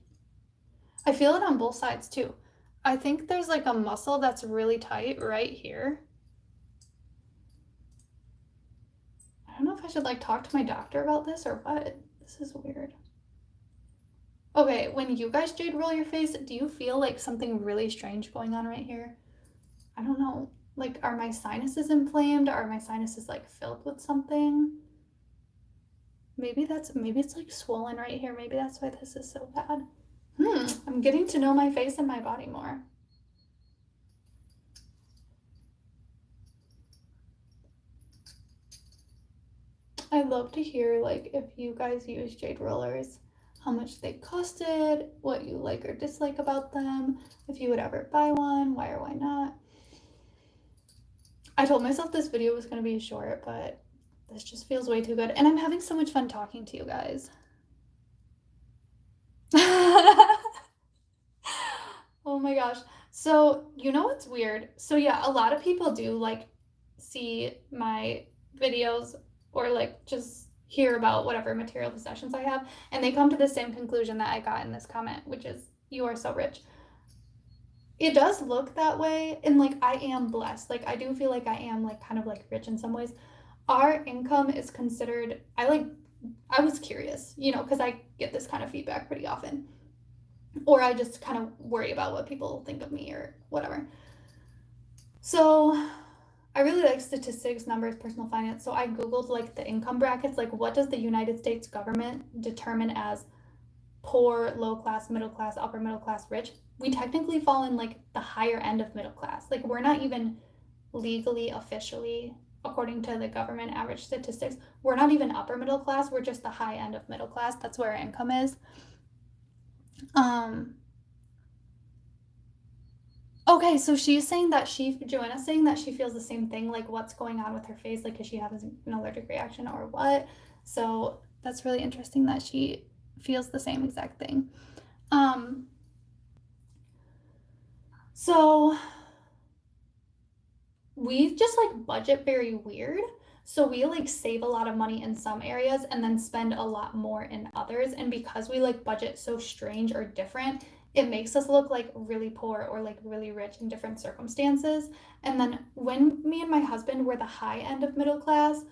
I feel it on both sides too. I think there's like a muscle that's really tight right here. I don't know if I should like talk to my doctor about this or what. This is weird. Okay, when you guys jade roll your face, do you feel like something really strange going on right here? I don't know. Like, are my sinuses inflamed? Are my sinuses like filled with something? Maybe it's like swollen right here. Maybe that's why this is so bad. I'm getting to know my face and my body more. I'd love to hear, like, if you guys use jade rollers, how much they costed, what you like or dislike about them, if you would ever buy one, why or why not. I told myself this video was going to be short, but this just feels way too good. And I'm having so much fun talking to you guys. Oh my gosh. So, you know what's weird? So yeah, a lot of people do like see my videos or like just hear about whatever material possessions I have, and they come to the same conclusion that I got in this comment, which is, you are so rich. It does look that way, and like I am blessed. Like I do feel like I am like kind of like rich in some ways. Our income is considered, I was curious, you know, because I get this kind of feedback pretty often. Or I just kind of worry about what people think of me or whatever. So I really like statistics, numbers, personal finance. So I Googled like the income brackets, like what does the United States government determine as poor, low class, middle class, upper middle class, rich? We technically fall in like the higher end of middle class. Like we're not even legally, officially, according to the government average statistics, we're not even upper middle class. We're just the high end of middle class. That's where our income is. Okay, so Joanna's saying that she feels the same thing, like what's going on with her face, like is she having an allergic reaction or what? So that's really interesting that she feels the same exact thing. So we just like budget very weird. So we like save a lot of money in some areas and then spend a lot more in others. And because we like budget so strange or different, it makes us look like really poor or like really rich in different circumstances. And then when me and my husband were the high end of middle class,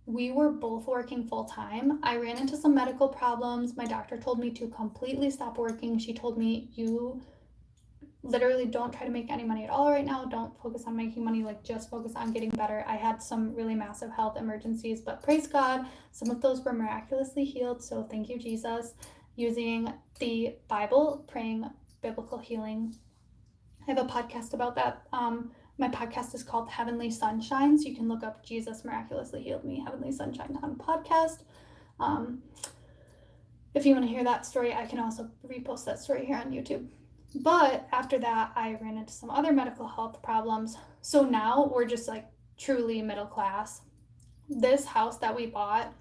we were both working full time. I ran into some medical problems. My doctor told me to completely stop working. She told me, you literally don't try to make any money at all right now. Don't focus on making money, like just focus on getting better. I had some really massive health emergencies, but praise God, some of those were miraculously healed. So thank you, Jesus. Using the Bible, praying biblical healing. I have a podcast about that. My podcast is called Heavenly Sunshine. So you can look up Jesus miraculously healed me, Heavenly Sunshine on podcast. If you want to hear that story, I can also repost that story here on YouTube. But after that, I ran into some other medical health problems. So now we're just like truly middle class. This house that we bought,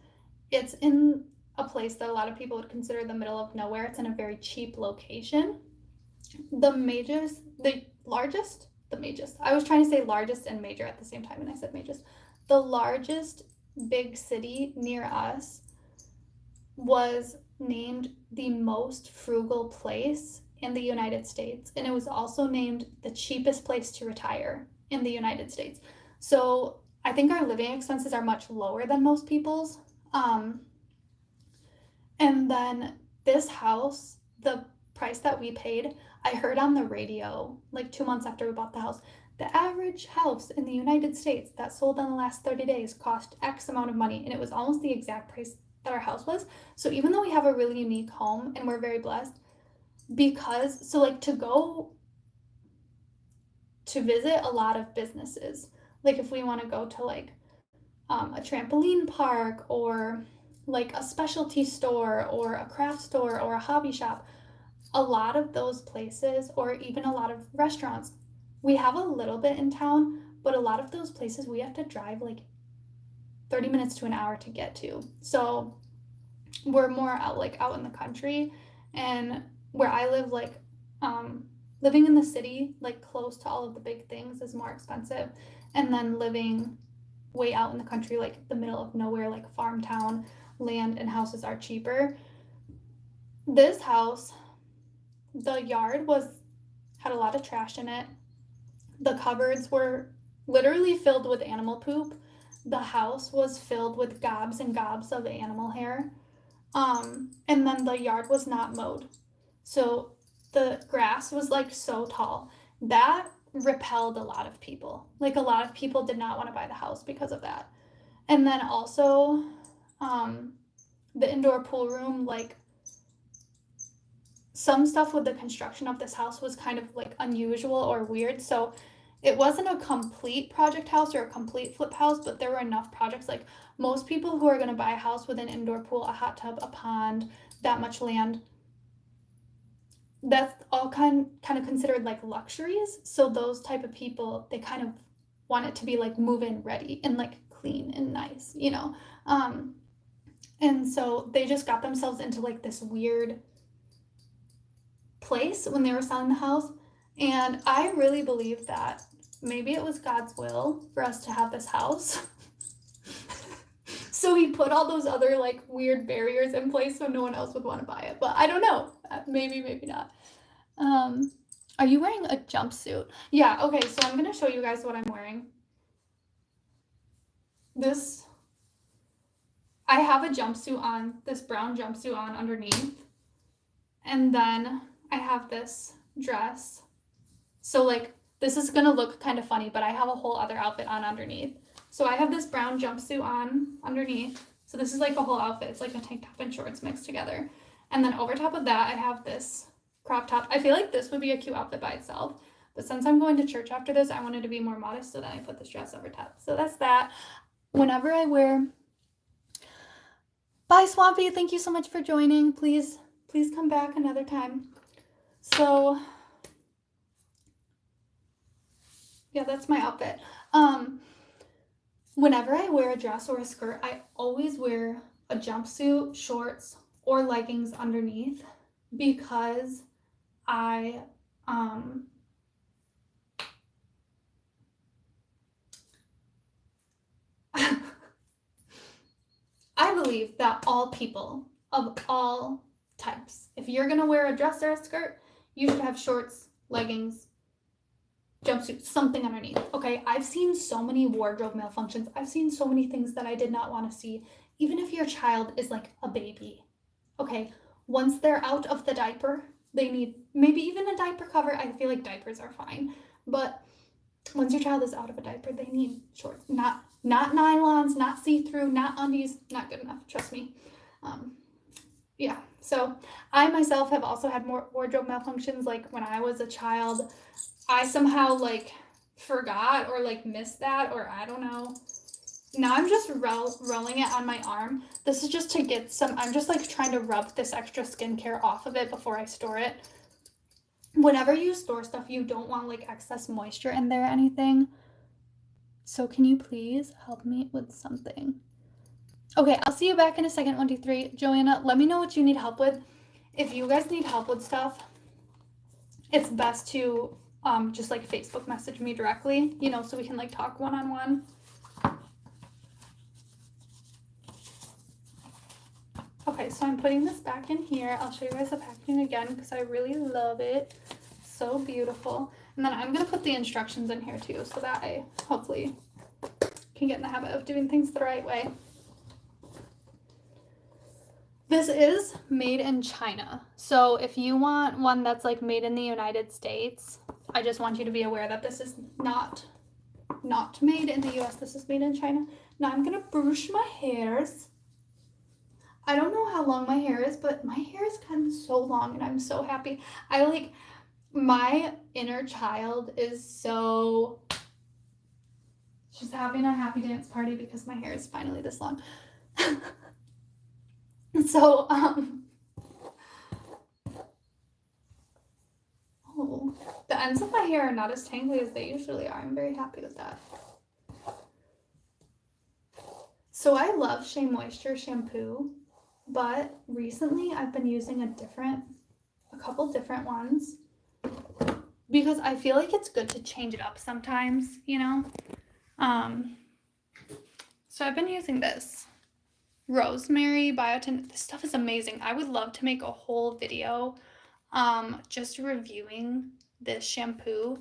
it's in a place that a lot of people would consider the middle of nowhere. It's in a very cheap location. I was trying to say largest and major at the same time, and I said major. The largest big city near us was named the most frugal place in the United States, and it was also named the cheapest place to retire in the United States. So I think our living expenses are much lower than most people's. And then this house, the price that we paid, I heard on the radio like 2 months after we bought the house, the average house in the United States that sold in the last 30 days cost X amount of money, and it was almost the exact price that our house was. So even though we have a really unique home and we're very blessed, to go to visit a lot of businesses, like if we want to go to like a trampoline park or like a specialty store or a craft store or a hobby shop, a lot of those places, or even a lot of restaurants, we have a little bit in town, but a lot of those places we have to drive like 30 minutes to an hour to get to. So we're more out in the country, and where I live, living in the city, like close to all of the big things, is more expensive. And then living way out in the country, like the middle of nowhere, like farm town, land and houses are cheaper. This house, the yard had a lot of trash in it. The cupboards were literally filled with animal poop. The house was filled with gobs and gobs of animal hair. And then the yard was not mowed. So the grass was like so tall. That repelled a lot of people. Like a lot of people did not want to buy the house because of that. And then also, the indoor pool room, like some stuff with the construction of this house was kind of like unusual or weird. So it wasn't a complete project house or a complete flip house, but there were enough projects. Like most people who are going to buy a house with an indoor pool, a hot tub, a pond, that much land, that's all kind of considered like luxuries. So those type of people, they kind of want it to be like move-in ready and like clean and nice, you know. And so they just got themselves into like this weird place when they were selling the house. And I really believe that maybe it was God's will for us to have this house. So he put all those other like weird barriers in place so no one else would want to buy it. But I don't know. Maybe, maybe not. Are you wearing a jumpsuit? Yeah, okay, so I'm gonna show you guys what I'm wearing. I have a jumpsuit on, this brown jumpsuit on underneath. And then I have this dress. So like, this is gonna look kind of funny, but I have a whole other outfit on underneath. So I have this brown jumpsuit on underneath. So this is like a whole outfit. It's like a tank top and shorts mixed together. And then over top of that, I have this crop top. I feel like this would be a cute outfit by itself. But since I'm going to church after this, I wanted to be more modest, so then I put this dress over top. So that's that. Whenever I wear... Bye, Swampy. Thank you so much for joining. Please come back another time. So, yeah, that's my outfit. Whenever I wear a dress or a skirt, I always wear a jumpsuit, shorts, or leggings underneath because I believe that all people of all types, if you're gonna wear a dress or a skirt, you should have shorts, leggings, jumpsuit, something underneath. Okay, I've seen so many wardrobe malfunctions. I've seen so many things that I did not want to see. Even if your child is like a baby, okay, once they're out of the diaper, they need maybe even a diaper cover. I feel like diapers are fine, but once your child is out of a diaper, they need shorts, not nylons, not see-through, not undies. Not good enough, trust me. Yeah, so I myself have also had more wardrobe malfunctions. Like when I was a child, I somehow like forgot or like missed that, or I don't know. Now I'm just rolling it on my arm. This is just to get some, I'm just like trying to rub this extra skincare off of it before I store it. Whenever you store stuff, you don't want like excess moisture in there or anything. So can you please help me with something? Okay, I'll see you back in a second. 1, 2, 3. Joanna, let me know what you need help with. If you guys need help with stuff, it's best to just like Facebook message me directly, you know, so we can like talk one-on-one. Okay, so I'm putting this back in here. I'll show you guys the packaging again because I really love it. So beautiful. And then I'm going to put the instructions in here too so that I hopefully can get in the habit of doing things the right way. This is made in China. So if you want one that's like made in the United States, I just want you to be aware that this is not made in the US. This is made in China. Now I'm going to brush my hairs. I don't know how long my hair is, but my hair is kind of so long and I'm so happy. My inner child is so, she's having a happy dance party because my hair is finally this long. So, oh, the ends of my hair are not as tangly as they usually are. I'm very happy with that. So I love Shea Moisture shampoo, but recently I've been using a couple different ones because I feel like it's good to change it up sometimes, you know? So I've been using this rosemary biotin. This stuff is amazing. I would love to make a whole video just reviewing this shampoo.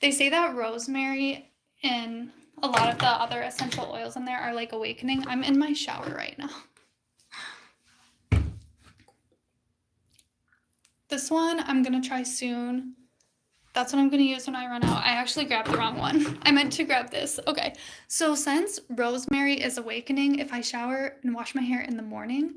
They say that rosemary and a lot of the other essential oils in there are like awakening. I'm in my shower right now. This one I'm going to try soon. That's what I'm going to use when I run out. I actually grabbed the wrong one. I meant to grab this. Okay. So since rosemary is awakening, if I shower and wash my hair in the morning,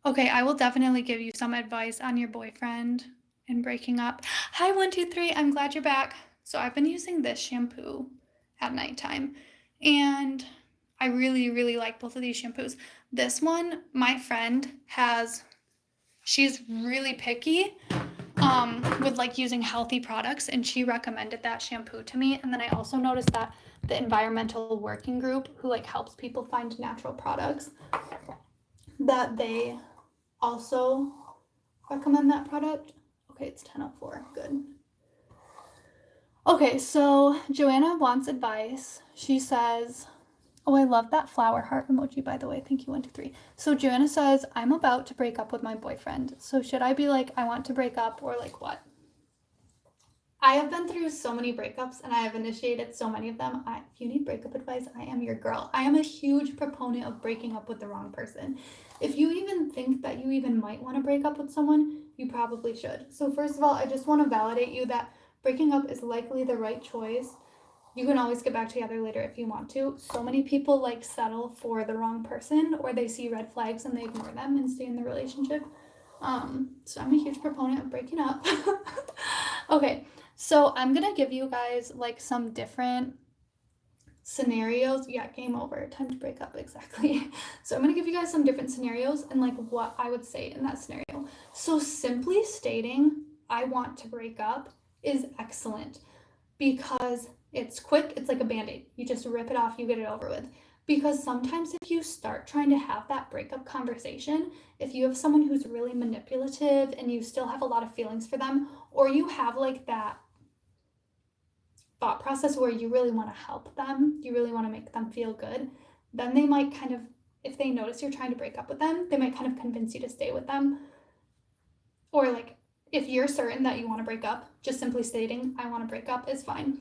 okay, I will definitely give you some advice on your boyfriend and breaking up. Hi, 123. I'm glad you're back. So I've been using this shampoo at nighttime, and I really, really like both of these shampoos. This one, my friend she's really picky with like using healthy products, and she recommended that shampoo to me. And then I also noticed that the environmental working group who like helps people find natural products, that they also recommend that product. Okay, it's 10:04. Good. Okay, so Joanna wants advice. She says, oh, I love that flower heart emoji, by the way. Thank you, 123. So Joanna says, I'm about to break up with my boyfriend. So should I be like, I want to break up, or like what? I have been through so many breakups, and I have initiated so many of them. If you need breakup advice, I am your girl. I am a huge proponent of breaking up with the wrong person. If you even think that you even might want to break up with someone, you probably should. So first of all, I just want to validate you that breaking up is likely the right choice. You can always get back together later if you want to. So many people like settle for the wrong person, or they see red flags and they ignore them and stay in the relationship. So I'm a huge proponent of breaking up. Okay, so I'm gonna give you guys like some different scenarios. Yeah, game over. Time to break up, exactly. So I'm gonna give you guys some different scenarios and like what I would say in that scenario. So simply stating, I want to break up is excellent because it's quick. It's like a band-aid. You just rip it off, you get it over with. Because sometimes if you start trying to have that breakup conversation, if you have someone who's really manipulative and you still have a lot of feelings for them, or you have like that thought process where you really want to help them, you really want to make them feel good, then they might kind of, if they notice you're trying to break up with them, they might kind of convince you to stay with them. Or like, if you're certain that you want to break up, just simply stating, I want to break up is fine.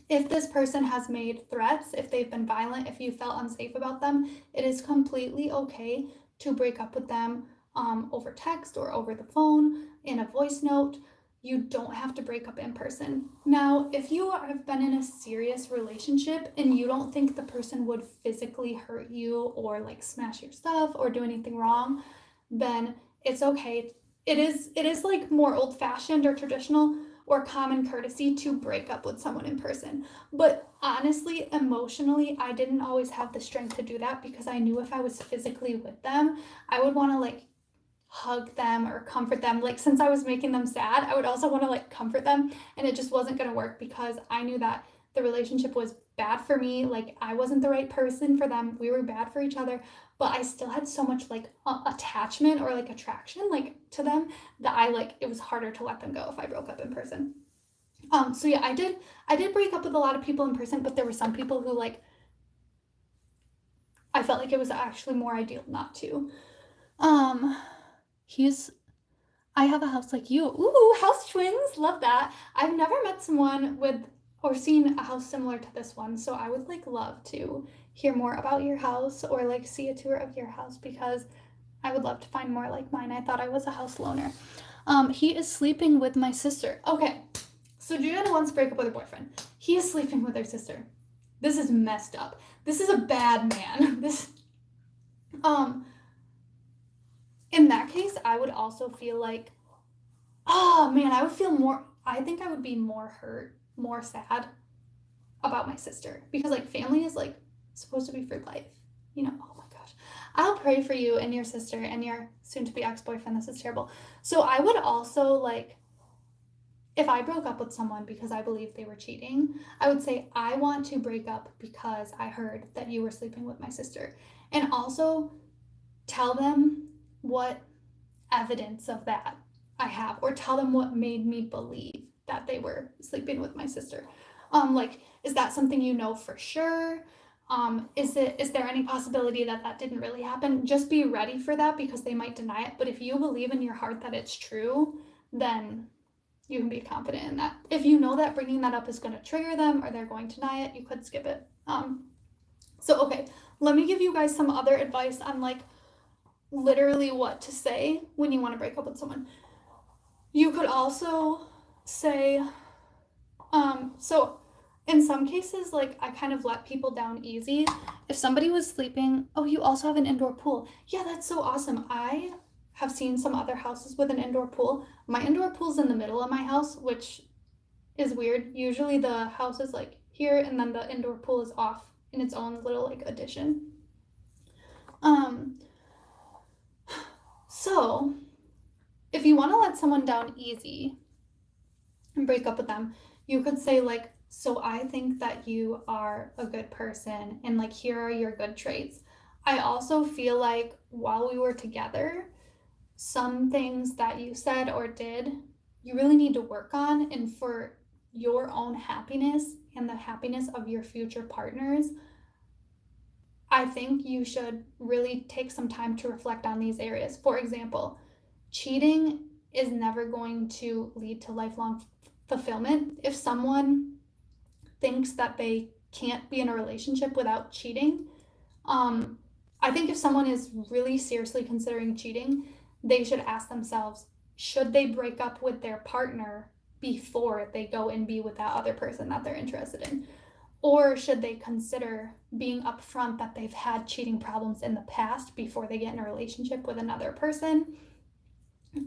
If this person has made threats, if they've been violent, if you felt unsafe about them, it is completely okay to break up with them over text or over the phone, in a voice note. You don't have to break up in person. Now, if you have been in a serious relationship and you don't think the person would physically hurt you or like smash your stuff or do anything wrong, then it's okay. It is like more old-fashioned or traditional or common courtesy to break up with someone in person. But honestly, emotionally, I didn't always have the strength to do that because I knew if I was physically with them, I would want to like hug them or comfort them. Like since I was making them sad, I would also want to like comfort them, and it just wasn't going to work because I knew that the relationship was bad for me. Like I wasn't the right person for them. We were bad for each other, but I still had so much like attachment or like attraction like to them that I like it was harder to let them go if I broke up in person. So yeah, I did break up with a lot of people in person, but there were some people who like I felt like it was actually more ideal not to. I have a house like you. Ooh, house twins. Love that. I've never met someone with or seen a house similar to this one, so I would like love to hear more about your house or like see a tour of your house because I would love to find more like mine. I thought I was a house loner. He is sleeping with my sister. Okay, so Juliana wants to break up with her boyfriend. He is sleeping with her sister. This is messed up. This is a bad man. In that case, I would also feel like, oh man, I think I would be more hurt, more sad about my sister because like family is like supposed to be for life, oh my gosh. I'll pray for you and your sister and your soon to be ex-boyfriend. This is terrible. So I would also like, if I broke up with someone because I believed they were cheating, I would say, I want to break up because I heard that you were sleeping with my sister. And also tell them what evidence of that I have, or tell them what made me believe that they were sleeping with my sister. Like, is that something you know for sure? Is there any possibility that that didn't really happen? Just be ready for that because they might deny it. But if you believe in your heart that it's true, then you can be confident in that. If you know that bringing that up is going to trigger them or they're going to deny it, you could skip it. So okay, let me give you guys some other advice on like literally what to say when you want to break up with someone. You could also say, so in some cases, like, I kind of let people down easy. If somebody was sleeping, oh, you also have an indoor pool. Yeah, that's so awesome. I have seen some other houses with an indoor pool. My indoor pool's in the middle of my house, which is weird. Usually the house is like here and then the indoor pool is off in its own little like addition. So if you want to let someone down easy and break up with them, you could say like, so I think that you are a good person and like here are your good traits. I also feel like while we were together, some things that you said or did, you really need to work on, and for your own happiness and the happiness of your future partners, I think you should really take some time to reflect on these areas. For example, cheating is never going to lead to lifelong fulfillment. If someone thinks that they can't be in a relationship without cheating, I think if someone is really seriously considering cheating, they should ask themselves, should they break up with their partner before they go and be with that other person that they're interested in? Or should they consider being upfront that they've had cheating problems in the past before they get in a relationship with another person?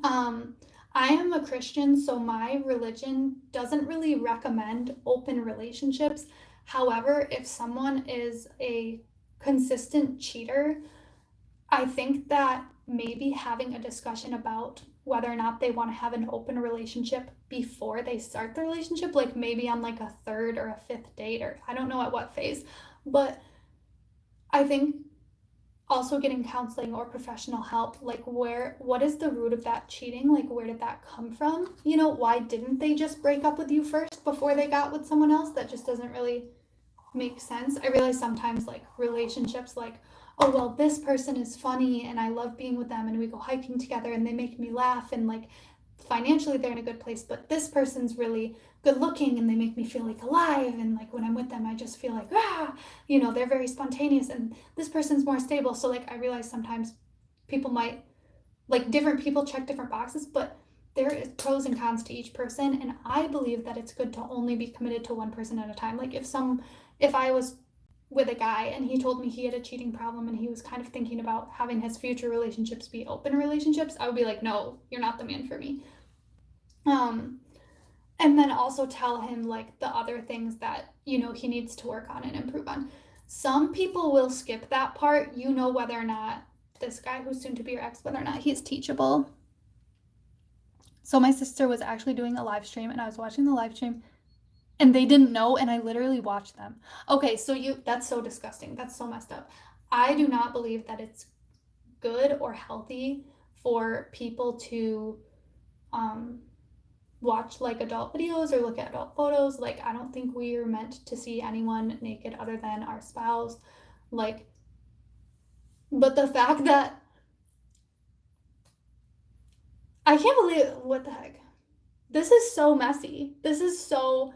I am a Christian, so my religion doesn't really recommend open relationships. However, if someone is a consistent cheater, I think that maybe having a discussion about whether or not they want to have an open relationship before they start the relationship, like maybe on like a third or a fifth date, or I don't know at what phase, but I think also getting counseling or professional help, like what is the root of that cheating? Like, where did that come from? You know, why didn't they just break up with you first before they got with someone else? That just doesn't really make sense. I realize sometimes like relationships, like, oh well, this person is funny and I love being with them and we go hiking together and they make me laugh and like financially they're in a good place, but this person's really good looking and they make me feel like alive, and like when I'm with them I just feel like you know, they're very spontaneous, and this person's more stable. So like I realize sometimes people might, like, different people check different boxes, but there is pros and cons to each person, and I believe that it's good to only be committed to one person at a time. Like if I was with a guy and he told me he had a cheating problem and he was kind of thinking about having his future relationships be open relationships, I would be like, no, you're not the man for me. And then also tell him like the other things that, you know, he needs to work on and improve on. Some people will skip that part, you know, whether or not this guy who's soon to be your ex, whether or not he's teachable. So my sister was actually doing a live stream and I was watching the live stream and they didn't know, and I literally watched them. Okay, so that's so disgusting. That's so messed up. I do not believe that it's good or healthy for people to watch like adult videos or look at adult photos. Like, I don't think we are meant to see anyone naked other than our spouse. Like, but the fact that I can't believe, what the heck? This is so messy. This is so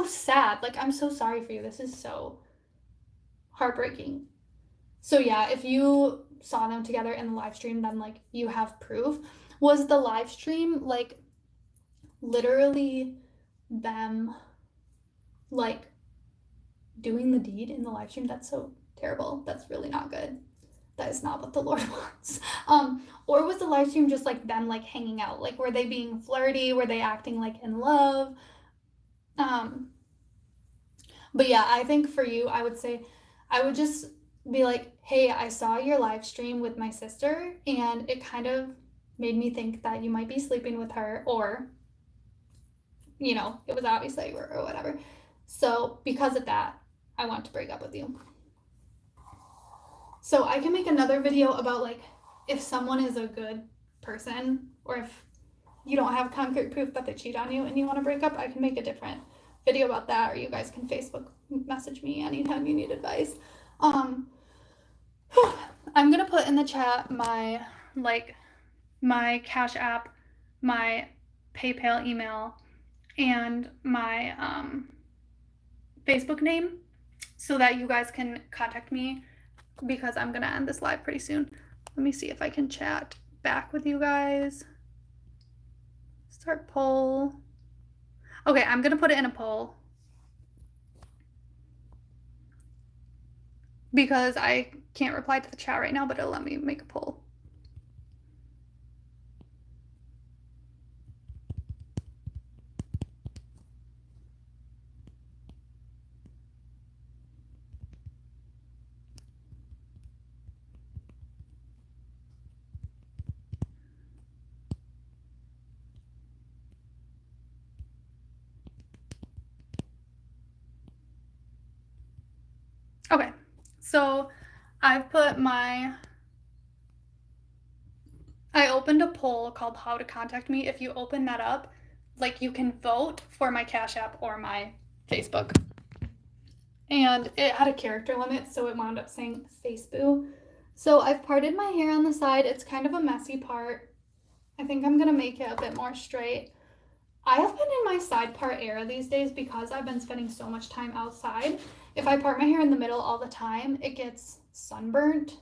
sad. Like, I'm so sorry for you. This is so heartbreaking. So yeah, if you saw them together in the live stream, then like you have proof. Was the live stream like literally them like doing the deed in the live stream? That's so terrible. That's really not good. That is not what the Lord wants. Or was the live stream just like them like hanging out? Like, were they being flirty? Were they acting like in love? But yeah, I think for you, I would say, I would just be like, hey, I saw your live stream with my sister and it kind of made me think that you might be sleeping with her, or, you know, it was obvious that you were, or whatever. So because of that, I want to break up with you. So I can make another video about like if someone is a good person, or if you don't have concrete proof that they cheat on you and you want to break up, I can make a different video about that, or you guys can Facebook message me anytime you need advice. I'm gonna put in the chat my Cash App, my PayPal email, and my Facebook name so that you guys can contact me, because I'm gonna end this live pretty soon. Let me see if I can chat back with you guys. Start poll. Okay, I'm gonna put it in a poll because I can't reply to the chat right now, but it'll let me make a poll. Okay, so I've put I opened a poll called How to Contact Me. If you open that up, like you can vote for my Cash App or my Facebook. And it had a character limit, so it wound up saying Faceboo. So I've parted my hair on the side. It's kind of a messy part. I think I'm gonna make it a bit more straight. I have been in my side part era these days because I've been spending so much time outside. If I part my hair in the middle all the time, it gets sunburnt.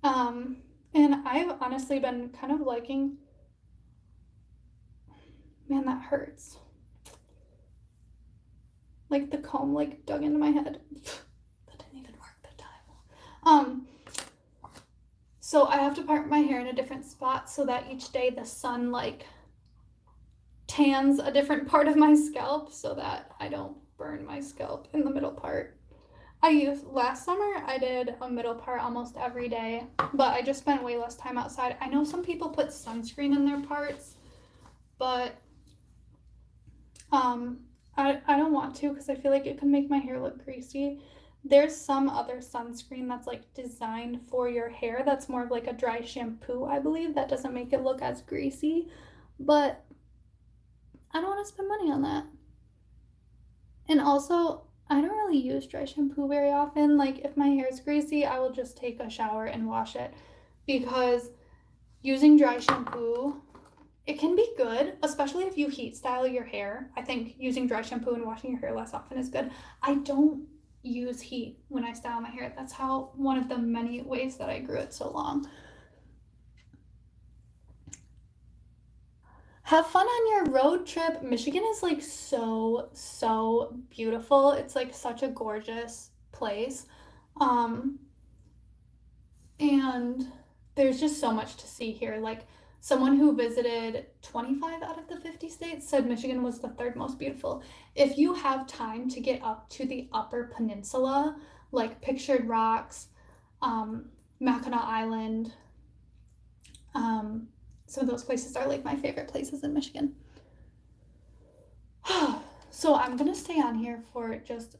And I've honestly been kind of liking, man, that hurts. Like the comb like dug into my head. That didn't even work that time. So I have to part my hair in a different spot so that each day the sun like tans a different part of my scalp so that I don't burn my scalp in the middle part. Last summer I did a middle part almost every day, but I just spent way less time outside. I know some people put sunscreen in their parts, but I don't want to because I feel like it could make my hair look greasy. There's some other sunscreen that's like designed for your hair that's more of like a dry shampoo, I believe, that doesn't make it look as greasy, but I don't want to spend money on that. And also, I don't really use dry shampoo very often. Like if my hair is greasy, I will just take a shower and wash it because using dry shampoo, it can be good, especially if you heat style your hair. I think using dry shampoo and washing your hair less often is good. I don't use heat when I style my hair. That's how one of the many ways that I grew it so long. Have fun on your road trip. Michigan is like so beautiful. It's like such a gorgeous place. And there's just so much to see here. Like someone who visited 25 out of the 50 states said Michigan was the third most beautiful. If you have time to get up to the Upper Peninsula, like Pictured Rocks, Mackinac Island, some of those places are like my favorite places in Michigan. So I'm gonna stay on here for just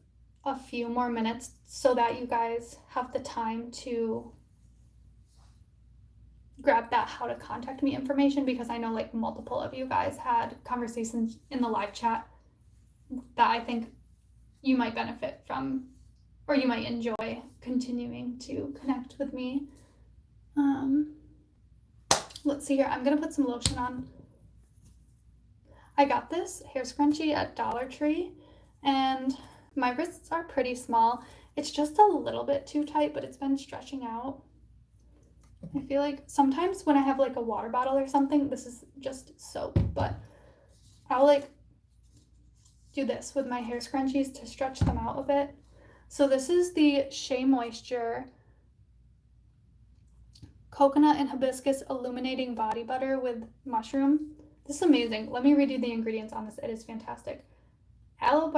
a few more minutes so that you guys have the time to grab that how to contact me information, because I know like multiple of you guys had conversations in the live chat that I think you might benefit from or you might enjoy continuing to connect with me. Let's see here. I'm gonna put some lotion on. I got this hair scrunchie at Dollar Tree and my wrists are pretty small. It's just a little bit too tight, but it's been stretching out. I feel like sometimes when I have like a water bottle or something, this is just soap, but I'll like do this with my hair scrunchies to stretch them out a bit. So this is the Shea Moisture Coconut and Hibiscus Illuminating Body Butter with Mushroom. This is amazing. Let me read you the ingredients on this. It is fantastic. Aloe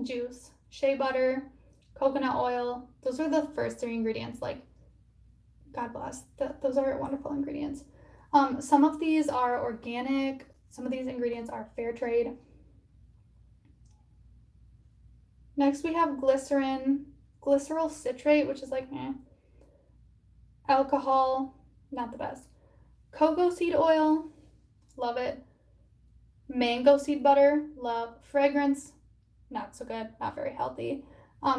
juice, shea butter, coconut oil. Those are the first three ingredients. Like, God bless. Those are wonderful ingredients. Some of these are organic. Some of these ingredients are fair trade. Next we have glycerin, glyceryl citrate, which is like alcohol, not the best. Cocoa seed oil, love it. Mango seed butter, love. Fragrance, not so good, not very healthy.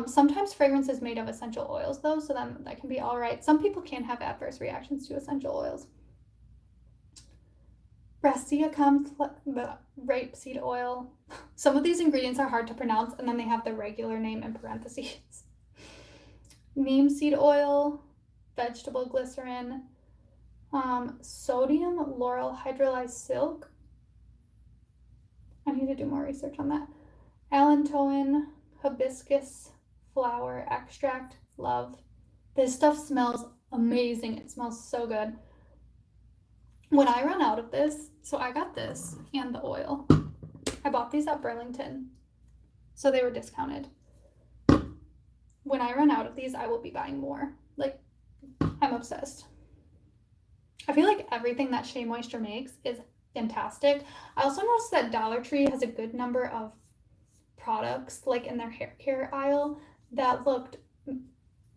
Sometimes fragrance is made of essential oils though, so then that can be all right. Some people can have adverse reactions to essential oils. Rapeseed oil. Some of these ingredients are hard to pronounce, and then they have the regular name in parentheses. neem seed oil, vegetable glycerin, sodium lauryl hydrolyzed silk. I need to do more research on that. Allantoin, hibiscus flower extract, love. This stuff smells amazing. It smells so good. When I run out of this, so I got this and the oil. I bought these at Burlington, so they were discounted. When I run out of these, I will be buying more. Like, I'm obsessed. I feel like everything that Shea Moisture makes is fantastic. I also noticed that Dollar Tree has a good number of products, like in their hair care aisle, that looked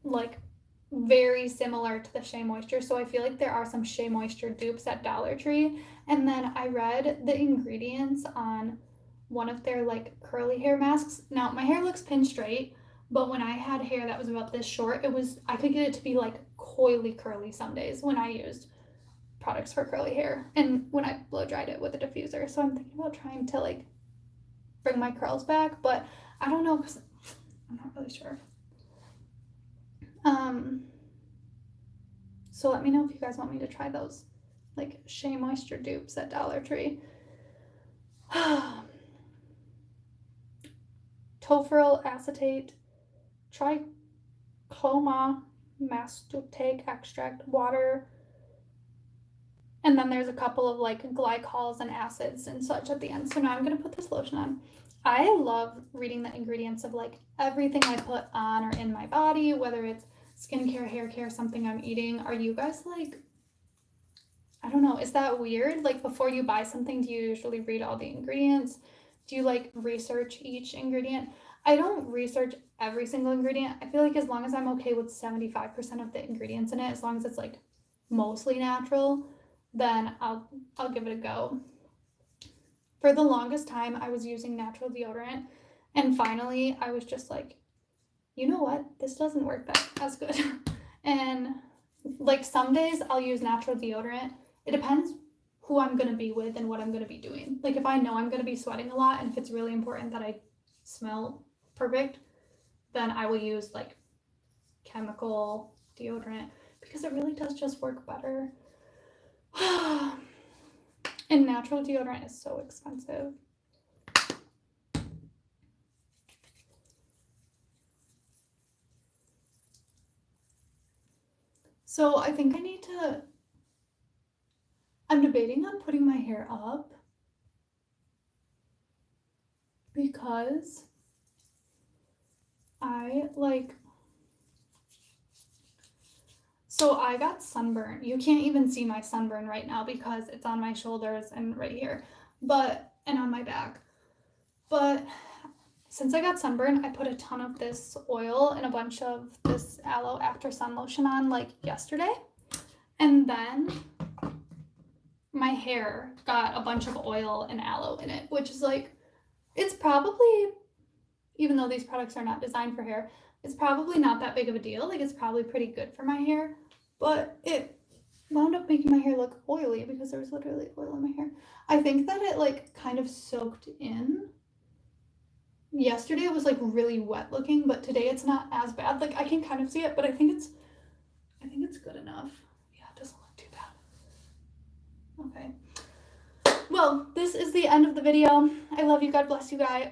like very similar to the Shea Moisture. So I feel like there are some Shea Moisture dupes at Dollar Tree. And then I read the ingredients on one of their like curly hair masks. Now my hair looks pin straight, but when I had hair that was about this short, I could get it to be like coily curly some days when I used products for curly hair and when I blow dried it with a diffuser. So I'm thinking about trying to like bring my curls back, but I don't know because I'm not really sure. So let me know if you guys want me to try those like Shea Moisture dupes at Dollar Tree. Tofurl acetate, trichroma mastotake extract, water, and then there's a couple of like glycols and acids and such at the end. So now I'm gonna put this lotion on. I love reading the ingredients of like everything I put on or in my body, whether it's skincare, hair care, something I'm eating. Are you guys like, I don't know, is that weird? Like before you buy something, do you usually read all the ingredients? Do you like research each ingredient? I don't research every single ingredient. I feel like as long as I'm okay with 75% of the ingredients in it, as long as it's like mostly natural, then I'll give it a go. For the longest time, I was using natural deodorant, and finally I was just like, you know what? This doesn't work as good. And like some days I'll use natural deodorant. It depends who I'm going to be with and what I'm going to be doing. Like if I know I'm going to be sweating a lot and if it's really important that I smell perfect, then I will use like chemical deodorant because it really does just work better. And natural deodorant is so expensive. So I think I'm debating on putting my hair up because so I got sunburn. You can't even see my sunburn right now because it's on my shoulders and right here, and on my back. But since I got sunburn, I put a ton of this oil and a bunch of this aloe after sun lotion on like yesterday. And then my hair got a bunch of oil and aloe in it, which is like, it's probably, even though these products are not designed for hair, it's probably not that big of a deal. Like it's probably pretty good for my hair, but it wound up making my hair look oily because there was literally oil in my hair. I think that it like kind of soaked in. Yesterday it was like really wet looking, but today it's not as bad. Like I can kind of see it, but I think it's good enough. Yeah, it doesn't look too bad. Okay. Well, this is the end of the video. I love you. God bless you guys.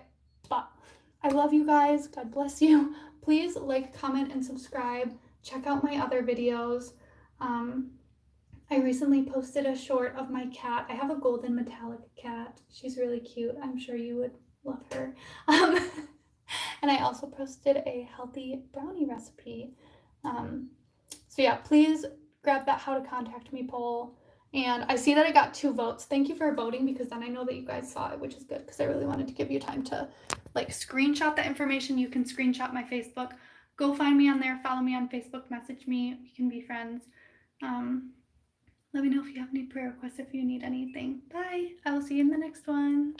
I love you guys. God bless you. Please like, comment, and subscribe. Check out my other videos. I recently posted a short of my cat. I have a golden metallic cat. She's really cute. I'm sure you would love her. And I also posted a healthy brownie recipe. So yeah, please grab that how to contact me poll. And I see that I got 2 votes. Thank you for voting because then I know that you guys saw it, which is good because I really wanted to give you time to like screenshot the information. You can screenshot my Facebook. Go find me on there. Follow me on Facebook. Message me. We can be friends. Let me know if you have any prayer requests, if you need anything. Bye. I will see you in the next one.